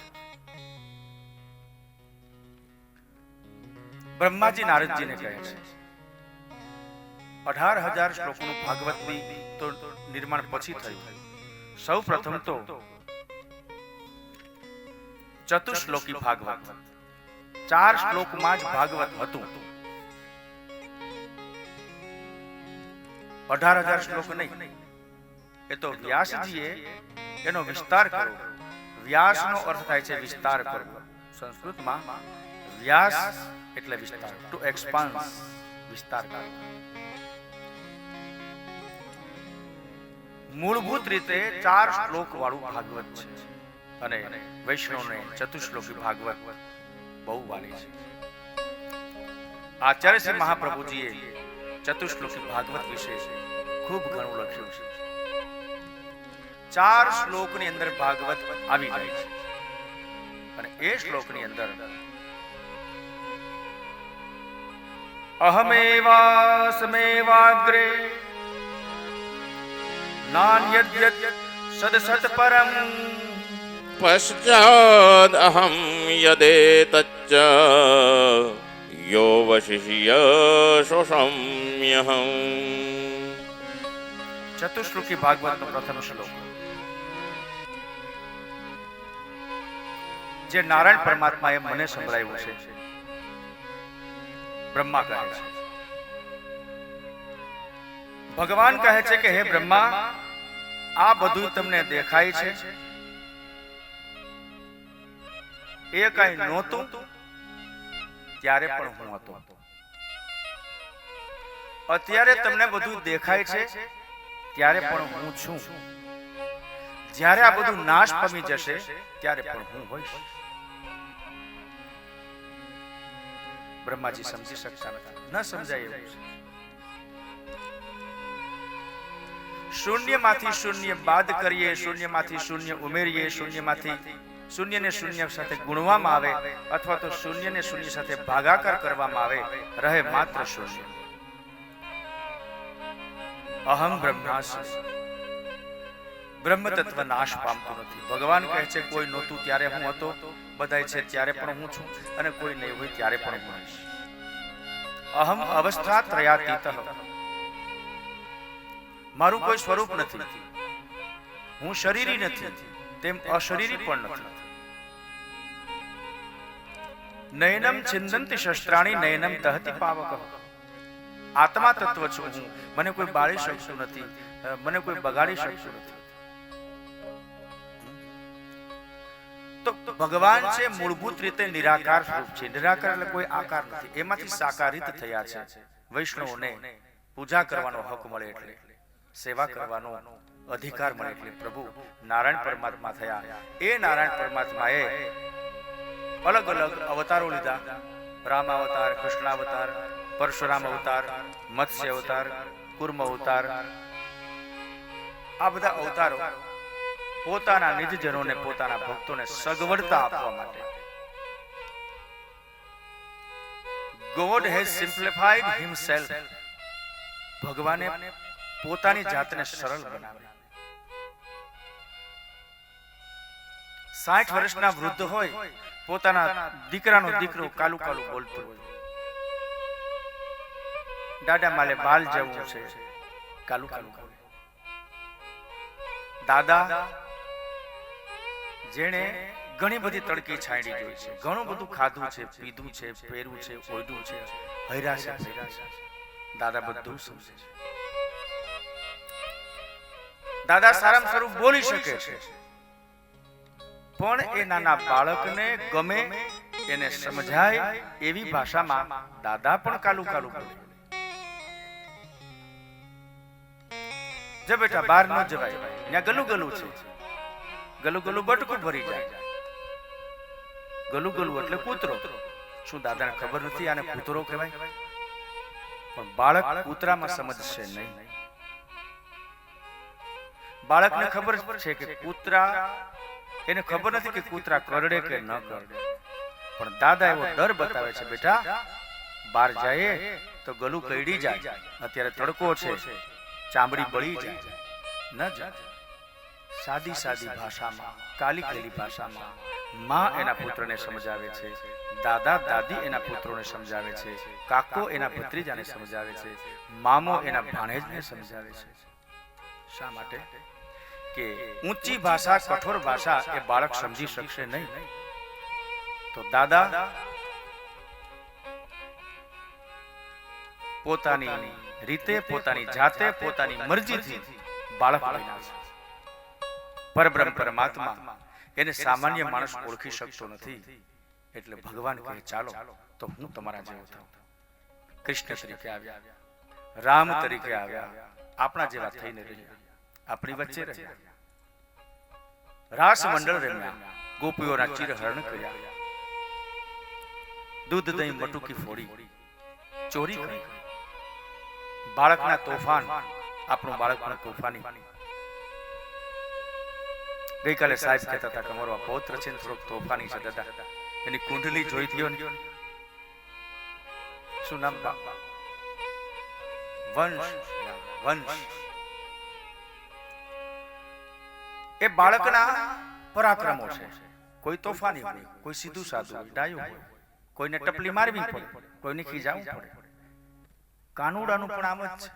બ્રહ્માજી નારદજીને કહે છે 18,000 શ્લોકનું ભાગવતની તો નિર્માણ પછી થયું. સૌ પ્રથમ તો ચતુશ્લોકી ભાગવત, 4 શ્લોકમાં જ ભાગવત હતું. 18,000 શ્લોક નહીં. એ તો વ્યાસજીએ એનો વિસ્તાર કર્યો. વ્યાસનો અર્થ થાય છે વિસ્તાર કરવો. સંસ્કૃતમાં વ્યાસ એટલે વિસ્તાર, ટુ એક્સપાન્સ, વિસ્તાર કરવો. મૂળભૂત રીતે 4 શ્લોક વાળું ભાગવત છે. અને વૈષ્ણવને ચતુશ્લોકી ભાગવત બહુ વાલી છે. આચાર્ય શ્રી મહાપ્રભુજીએ ચતુશ્લોકી ભાગવત વિશે ખૂબ ઘણું લખ્યું છે. 4 શ્લોકની અંદર ભાગવત આવી જાય છે. અને એ શ્લોકની અંદર અહમેવાસ્મેવાગ્રે નાન્યદ્યત સદસત પરમ પશ્ચાદ અહમ યદેતચ્ચ યો વશિષ્ય શોષમ્યહં. ચતુશ્લોકી ભાગવતનો પ્રથમ શ્લોક જે નારાયણ પરમાત્માએ મને સંભળાવ્યું છે. બ્રહ્મા કહે છે, ભગવાન કહે છે કે હે બ્રહ્મા, આ બધું તમને દેખાય છે, એ કઈ નહોતું ત્યારે પણ હું હતો. અત્યારે તમને બધું દેખાય છે ત્યારે પણ હું છું. જ્યારે આ બધું નાશ પામી જશે ત્યારે પણ હું હોઈશ. બ્રહ્માજી સમજી શકતા નથી, ન સમજાય એવું છે. શૂન્યમાંથી શૂન્ય બાદ કરીએ, શૂન્યમાંથી શૂન્ય ઉમેરીએ, શૂન્યમાંથી શૂન્યને શૂન્ય સાથે ગુણવામાં આવે અથવા તો શૂન્યને શૂન્ય સાથે ભાગાકાર કરવામાં આવે, રહે માત્ર શૂન્ય. અહમ બ્રહ્માસ્મિ. બ્રહ્મ તત્વ નાશ પામતું નથી. ભગવાન કહે છે કોઈ નહોતું ત્યારે હું હતો, બધાય છે ત્યારે પણ હું છું, અને કોઈ નહીં હોય ત્યારે પણ હું રહીશ. અહમ અવસ્થા ત્રયાતીતઃ. મારું કોઈ સ્વરૂપ નથી. હું શરીરી નથી, તેમ અશરીરી પણ નથી. નયનમ છિંદંતિ શસ્ત્રાણી નયનમ દહતિ પાવક. આત્મા તત્વ છું હું. મને કોઈ બાળી શકતું નથી, મને કોઈ બગાડી શકતું નથી. તો ભગવાન છે મૂળભૂત રીતે નિરાકાર સ્વરૂપ છે. નિરાકાર એટલે કોઈ આકાર નથી. એમાંથી સાકારિત થયા છે. વૈષ્ણવોને પૂજા કરવાનો હક મળે એટલે, સેવા કરવાનો અધિકાર મળે એટલે પ્રભુ નારાયણ પરમાત્મા થયા. એ નારાયણ પરમાત્માએ અલગ અલગ અવતારો લીધા. રામ અવતાર, કૃષ્ણ અવતાર, પરશુરામ અવતાર, મત્સ્ય અવતાર, કુર્મ અવતાર. આ બધા અવતારો પોતાના નિજજનોને, પોતાના ભક્તોને સગવડતા આપવા માટે. God has simplified himself. ભગવાને પોતાની જાતને સરળ બનાવી. 60 વર્ષના વૃદ્ધ હોય, પોતાના દીકરાનો દીકરો કાલુ કાલુ બોલતો હોય. દાદા માલે બાલ જવું છે, કાલુ કાલુ. દાદા જેણે ઘણી બધી તડકી છાંયડી જોઈ છે, ઘણું બધું ખાધું છે, પીધું છે, પહેર્યું છે, ઓઢ્યું છે, હૈરા છે, દાદા બધું સમજે છે. દાદા સારામાં સારું બોલી શકે છે, પણ એ નાના બાળકને ગમે એને સમજાય એવી ભાષામાં દાદા પણ કાલુ કાલુ બોલે. જે બેટા બહાર ન જવાય, ત્યાં ગલું ગલું છે, ગલું ગલું બટકું ભરી જાય. ગલું ગલું એટલે કૂતરો. શું દાદાને ખબર નથી આને કૂતરો કહેવાય? પણ બાળક કૂતરામાં સમજશે નહીં. બાળકને ખબર છે કે કૂતરા, એને ખબર નથી કે કૂતરા કરડે કે ન કરડે, પણ દાદા એવો ડર બતાવે છે, બેટા બહાર જાય તો ગલું કઈડી જાય, અત્યારે તડકો છે, ચામડી બળી જાય, ન જાય. સાદી સાદી ભાષામાં, કાલી કાલી ભાષામાં માં એના પુત્રને સમજાવે છે, દાદા દાદી એના પુત્રોને સમજાવે છે, કાકો એના ભત્રીજાને સમજાવે છે, મામો એના ભાણેજને સમજાવે છે. શા માટે? કે ઊંચી ભાષા, કઠોર ભાષા એ બાળક સમજી શકશે નહીં. તો દાદા પોતાની રીતે, પોતાની જાતે, પોતાની મરજીથી બાળક બન્યા છે. પરબ્રહ્મ પરમાત્મા એને સામાન્ય માણસ ઓળખી શકતો નથી. એટલે ભગવાન કહે ચાલો તો હું તમારા જેવો થાઉં. કૃષ્ણ તરીકે આવ્યા, રામ તરીકે આવ્યા, આપણા જેવા થઈને રહ્યા, આપણી વચ્ચે રહ્યા, રાસ મંડળ રમ્યા, ગોપીઓના ચિરહરણ કર્યા, દૂધ દહીં મટુકી ફોડી, ચોરી કરી. બાળકના તોફાન, આપણું બાળક પણ તોફાની. ગઈકાલે સાહેબ કહેતા હતા કે અમારો આ પૌત્ર છે ને થોડોક તોફાની છે દાદા. એની કુંડલી જોઈ થયો ને, શું નામ? વંશ. વંશ એ બાળકના પરાક્રમો છે. કોઈ તોફાની હોય, કોઈ સીધું સાધું હોય, ડાયું હોય, કોઈને ટપલી મારવી પડે, કોઈને ખીજાવવું પડે. કાનુડાનું પણ આમ જ છે.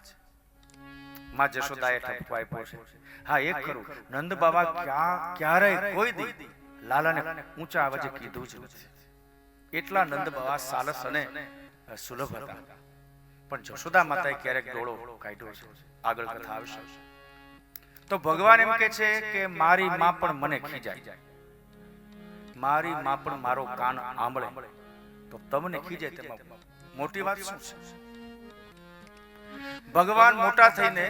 માં જશોદાએ ઠપકો આપ્યો છે. હા, એક ખરું, નંદ બાબા ક્યારેય કોઈ દી લાલાને ઊંચા અવાજે કીધું જ નથી. એટલા નંદ બાબા સાલસ અને સુલભ હતા. પણ જશોદા માતાએ ક્યારેક ડોળો કાઢ્યો છે. આગળ કથા આવશે. તો ભગવાન એમ કે છે કે મારી માં પણ મને ખીજાય, મારી માં પણ મારો કાન આંબળે, તો તમને ખીજાય તેમાં મોટી વાત શું છે? ભગવાન મોટા થઈને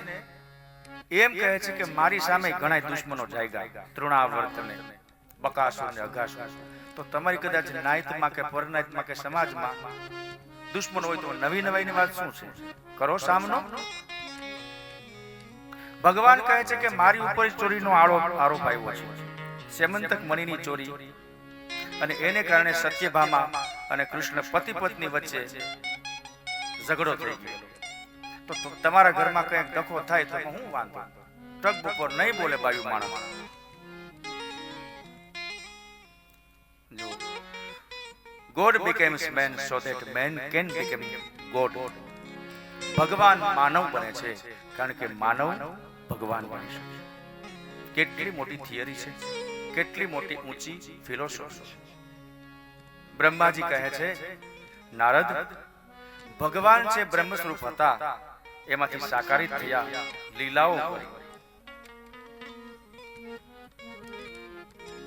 એમ કહે છે કે મારી સામે ઘણા દુશ્મનો જાગ્યા, તૃણાવર્ત ને બકાસુર ને અઘાસુર. તો તમારી કદાચ નાયતમાં કે પરનાયતમાં કે સમાજમાં દુશ્મનો હોય તો નવી નવાઈની વાત શું છે? કરો સામનો. ભગવાન કહે છે કે મારી ઉપર ચોરીનો આરોપ આવ્યો છે, સેમંતક મણિની ચોરી, અને એને કારણે સત્યભામા અને કૃષ્ણ પતિ પત્ની વચ્ચે ઝઘડો થઈ ગયો. તો તમારા ઘરમાં કંઈક ડખો થાય તો હું વાંધો, ટક બપોર નહીં બોલે બાયુ માણસ. જો God becomes man so that man can become God. ભગવાન માનવ બને છે કારણ કે માનવ ભગવાન બની શકે. કેટલી મોટી થિયરી છે, કેટલી મોટી ઊંચી ફિલોસોફી છે. બ્રહ્માજી કહે છે નારદ, ભગવાન છે બ્રહ્મ સ્વરૂપ હતા, એમાંથી સાકારિત થયા, લીલાઓ કરી.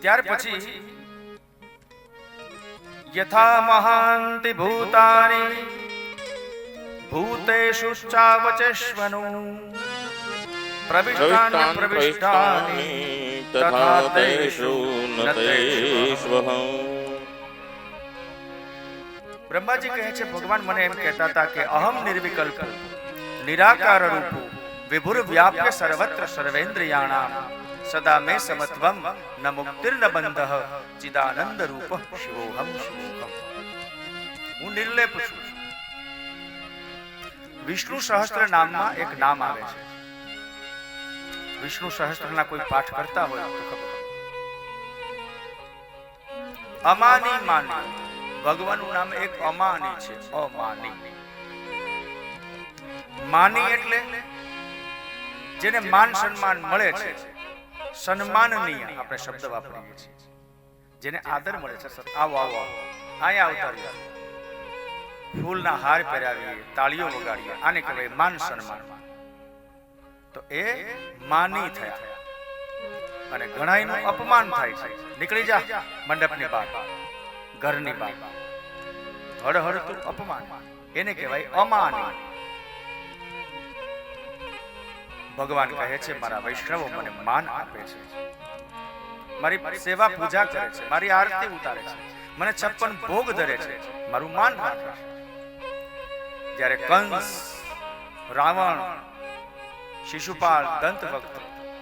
ત્યાર પછી યથા મહાંતિ ભૂતાની ભૂતેષુ ચાવચેષ્વનુ પ્રવિષ્ટાન્ય પ્રવિષ્ટાની તથા તેષુ નતેષ્વહં. બ્રહ્માજી કહે છે ભગવાન મને એમ કહેતા હતા કે અહમ નિર્વિકલ્પ નિરાકાર રૂપ વિભુર વ્યાપ્ય સર્વત્ર સર્વેન્દ્રિયાણામ સદા મે સમત્વમ ન મુક્તિર્ન બંધઃ ચિદાનંદ રૂપ શિવોહમ શિવોહમ. હું નિર્લેપ છું. વિષ્ણુ સહસ્ત્ર નામમાં એક નામ આવે છે. વિષ્ણુ સહસ્ત્રના કોઈ પાઠ કરતા હોય તો ખબર. અમાની માની, ભગવાનનું નામ એક અમાની છે. અમાની માની એટલે જેને માન સન્માન મળે છે. સન્માનનીય આપણે શબ્દ વાપરીએ છીએ. જેને આદર મળે છે. આવો આવો અહીંયા આવતા રહ્યા, ફૂલના હાર પહેરાવીએ, તાળીઓ વગાડીએ, આને કહેવાય માન સન્માન. તો એ માની થયા. અને ઘણાયનું અપમાન થાય છે. નીકળી જા મંડપની બહાર, ઘરની બહાર, હળહળતું અપમાન, એને કહેવાય અમાની. ભગવાન કહે છે મારા વૈષ્ણવો મને માન આપે છે, મારી સેવા પૂજા કરે છે, મારી આરતી ઉતારે છે, મને 56 ભોગ ધરે છે, મારું માન રાખે છે. જ્યારે કંસ, રાવણ, શિશુપાલ, દંતવક્ત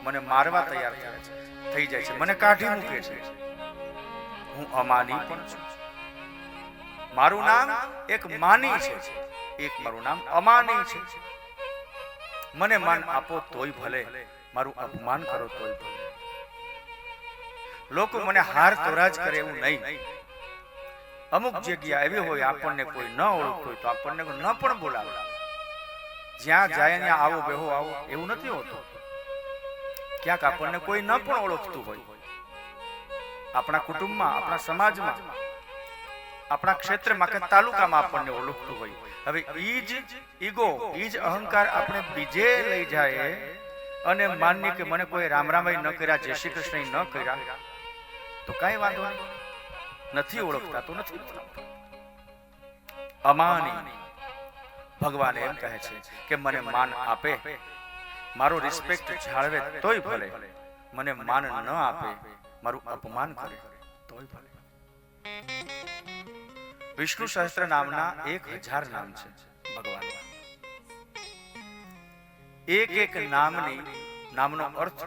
મને મારવા તૈયાર થાય છે, થઈ જાય છે, મને કાઢી મૂકે છે, હું અમાની પણ છું. મારું નામ એક માની છે, એક મારું નામ અમાની છે. મને માન આપો તોય ભલે, મારું અપમાન કરો તોય ભલે. લોકો મને હાર તોરાજ કરે એવું નહીં. અમુક જગ્યા એવી હોય આપણને કોઈ ન ઓળખતું હોય તો આપણને ન પણ બોલાવે. જ્યાં જાય ત્યાં આવો બેહો આવો એવું નથી હોતું. ક્યાંક આપણને કોઈ ન પણ ઓળખતું હોય, આપણા કુટુંબમાં, આપણા સમાજમાં, આપણા ક્ષેત્રમાં કે તાલુકામાં આપણને ઓળખતું હોય. હવે ઈ જ ઈગો, ઈ જ અહંકાર આપણે બીજે લઈ જાય અને માનીએ કે મને કોઈ રામ રામાય ન કર્યા, જય શ્રી કૃષ્ણ ન કર્યા તો કાંઈ વાંધો નહીં. નથી ઓળખતા તો નથી. અમાની. ભગવાન એમ કહે છે કે મને માન આપે, મારો રિસ્પેક્ટ જાળવે તોય ભલે, મને માન ન આપે, મારું અપમાન કરે તોય ભલે. વિષ્ણુ સહસ્ત્ર નામના 1000 નામ છે ભગવાનના. એક એક નામનો અર્થ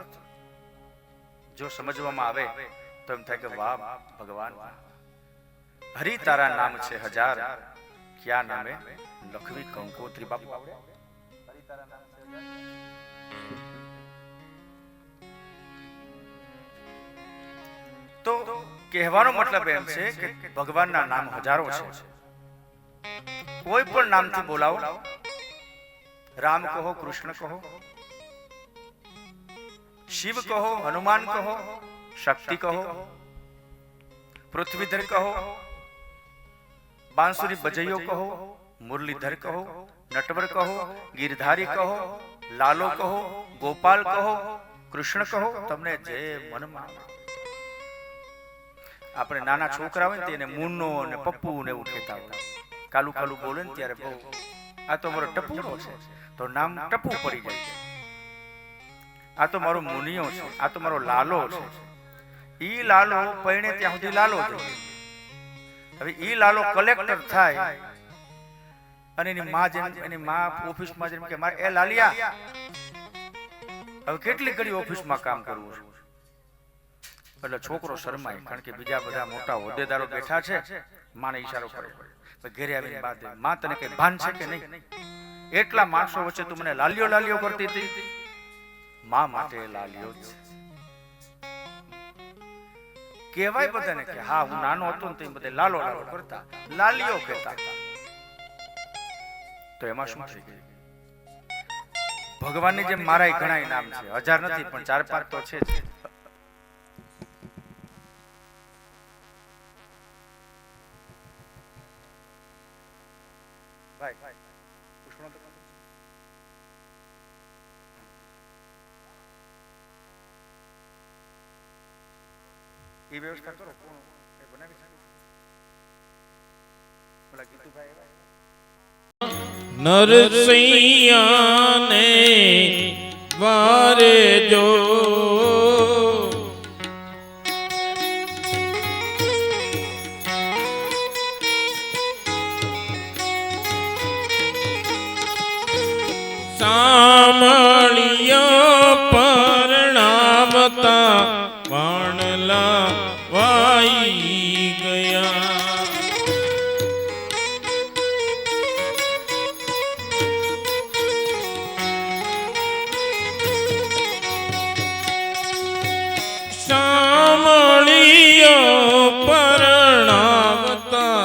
જો સમજવામાં આવે તો એમ થાય કે વાહ ભગવાન, હરિ તારા નામ છે 1000, ક્યા નામે લખવી કંકોત્રી. બાપુ હરિ તારા નામ છે 1000. તો કહેવાનો મતલબ એમ છે કે ભગવાનના નામ હજારો છે. કોઈ પણ નામથી બોલાવો, રામ કહો, કૃષ્ણ કહો, શિવ કહો, હનુમાન કહો, શક્તિ કહો, પૃથ્વીધર કહો, બાંસુરી બજૈયો કહો, મુરલીધર કહો, નટવર કહો, ગિરધારી કહો, લાલો કહો, ગોપાલ કહો, કૃષ્ણ કહો, તમને જે મનમાં. આપણે નાના છોકરા હોય ને તેને મુન્નો ને પપ્પુ ને એવું કહેતા હોય. કાલું કાલું બોલે ને ત્યારે બહુ આ તો મારો ટપુનો છે તો નામ ટપુ પડી જાય. આ તો મારો મુનિયો છે, આ તો મારો લાલો છે. ઈ લાલો પૈણે ત્યાં સુધી લાલો છે. હવે ઈ લાલો કલેક્ટર થાય અને એની માં ઓફિસમાં જેમ કે મારે એ લાલિયા હવે કેટલી ઘડી ઓફિસમાં કામ કરવું છું. એટલે છોકરો શરમાય, કારણ કે બીજા બધા મોટા હોદ્દેદારો બેઠા છે. માને ઈશારો કરે, ઘરે આવીને બાદ માં તને કઈ ભાન છે કે નહીં? એટલા માણસો વચ્ચે તું મને લાલિયો લાલિયો કરતી હતી. માં માટે લાલિયો છે કહેવાય બધાને કે હા હું નાનો હતો ને તે બધે લાલો લાલો કરતા, લાલિયો કહેતા. તો એમાં શું થઈ ગયું? ભગવાનની જેમ મારા ઘણા નામ છે, 1000 નથી પણ 4-5 તો છે જ. ભાઈ પુષ્પનો તો એ વ્યવસ્થા કરો. કોણ એ બનાવી શકે? બોલા ગીતુભાઈ નરસૈયાને વારે જો સામળિયા પરણાવતા વાણલા વાઈ ગયા. સામળિયા પરણાવતા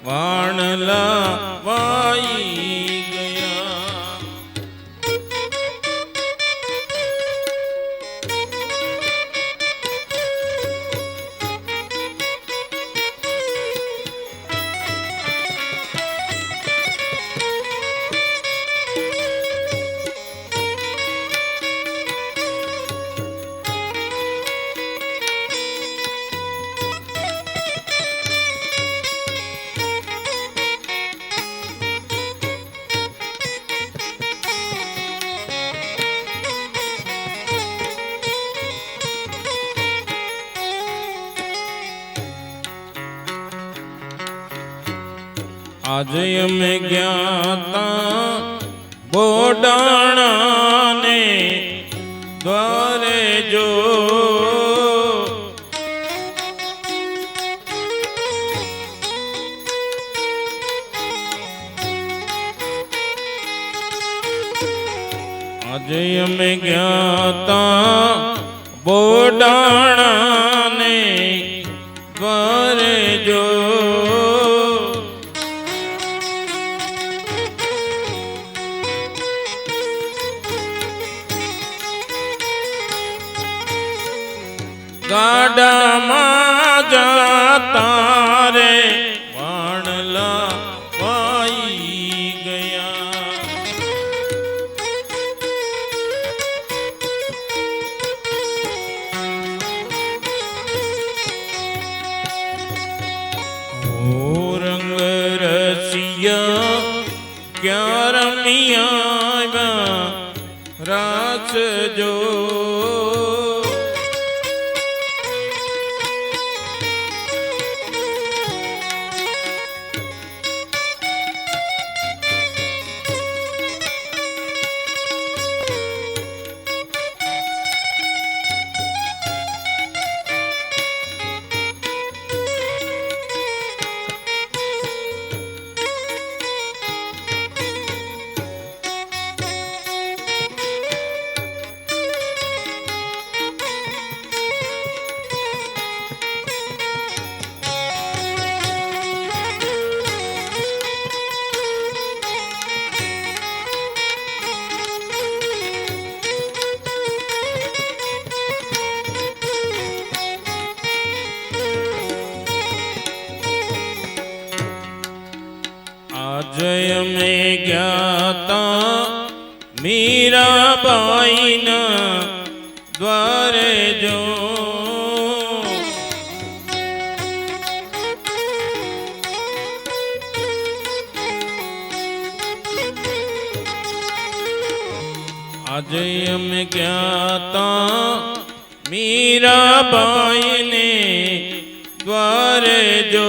વાણલા વાઈ ગયા. આજે અમે જ્ઞાતા બોડાણાને દ્વારે જો આજે અમે જ્ઞાતા બોડાણાને દ્વારે જો ગાડામાં જાતા રે વાણલા વાઈ ગયા. ઓ રંગ રસિયા ક્યાં રમિયા રાસ જો જય મેં જ્ઞાતા મીરાબાઈના દ્વારે જો આજે અમે જ્ઞાતા મીરાબાઈને દ્વારે જો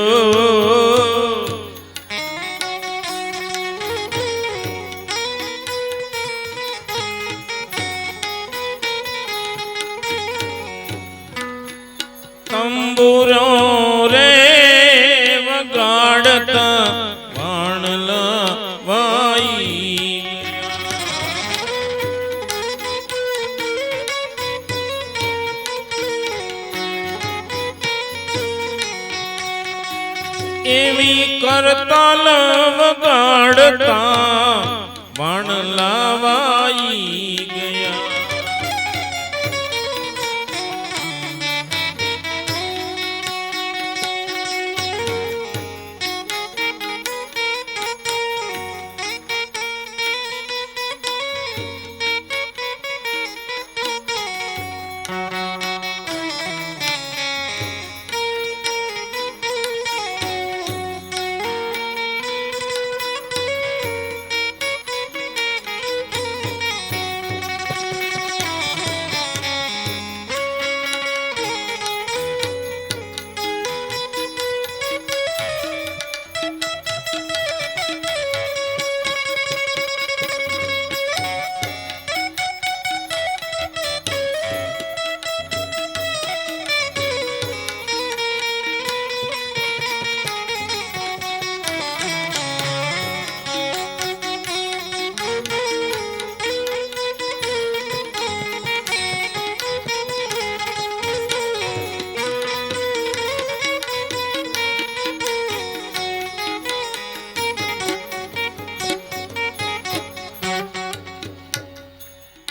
ઈ કરતાલ વગાડતા વાણલા વાઈ ગયા.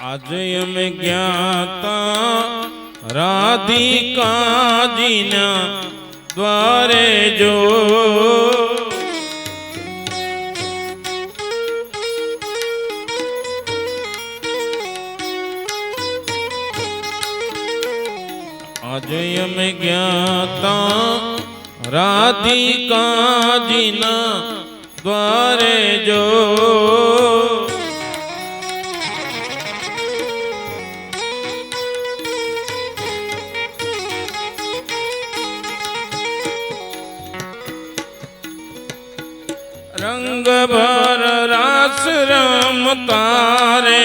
આજે અમે જ્ઞાતા રાધિકાજીના દ્વારે જો. આજે અમે જ્ઞાતા રાધિકાજીના દ્વારે જો. રંગ ભર રાસ રમતા રે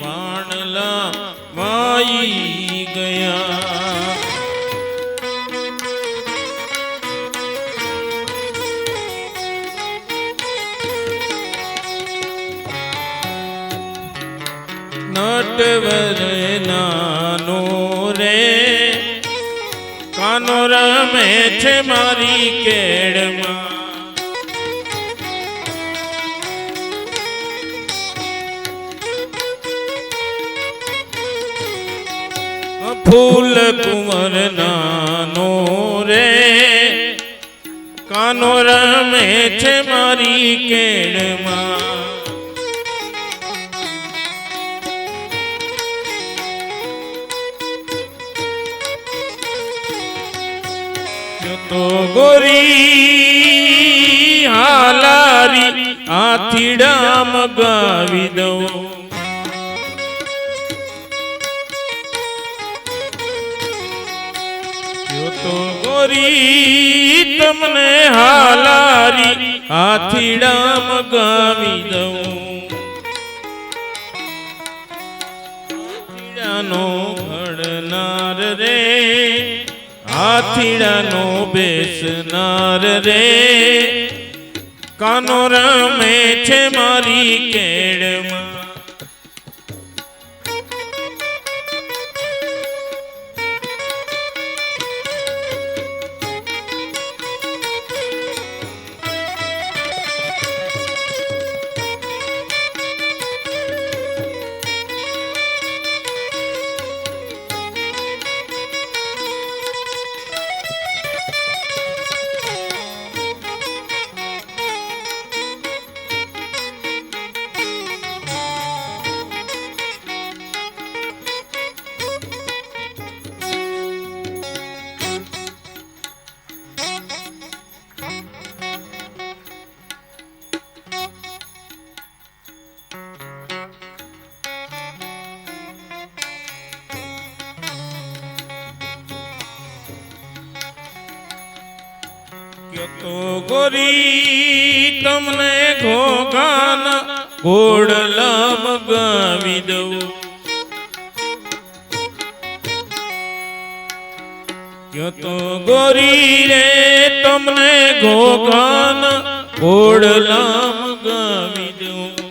વાણલા વાઈ ગયા. નટવર નાનો રે કાનો રમે છે મારી કેળમાં. ફૂલ કુંવર નાનો રે કાનો રમે છે મારી કેળમાં. તો ગોરી હાલારી આથીડા મગાવી દઉં. તો ગોરી તમને હાલારી આથીડા મગાવી દઉં. આથીડાનો ઘડનાર રે આથીડાનો બેસનાર રે કાનો રમે છે મારી કેળમાં. તો ગોરી તમને ઘોઘાના ઘોડલા મગાવી દઉં. તો ગોરી રે તમને ઘોઘાના ઘોડલા મગાવી દઉં.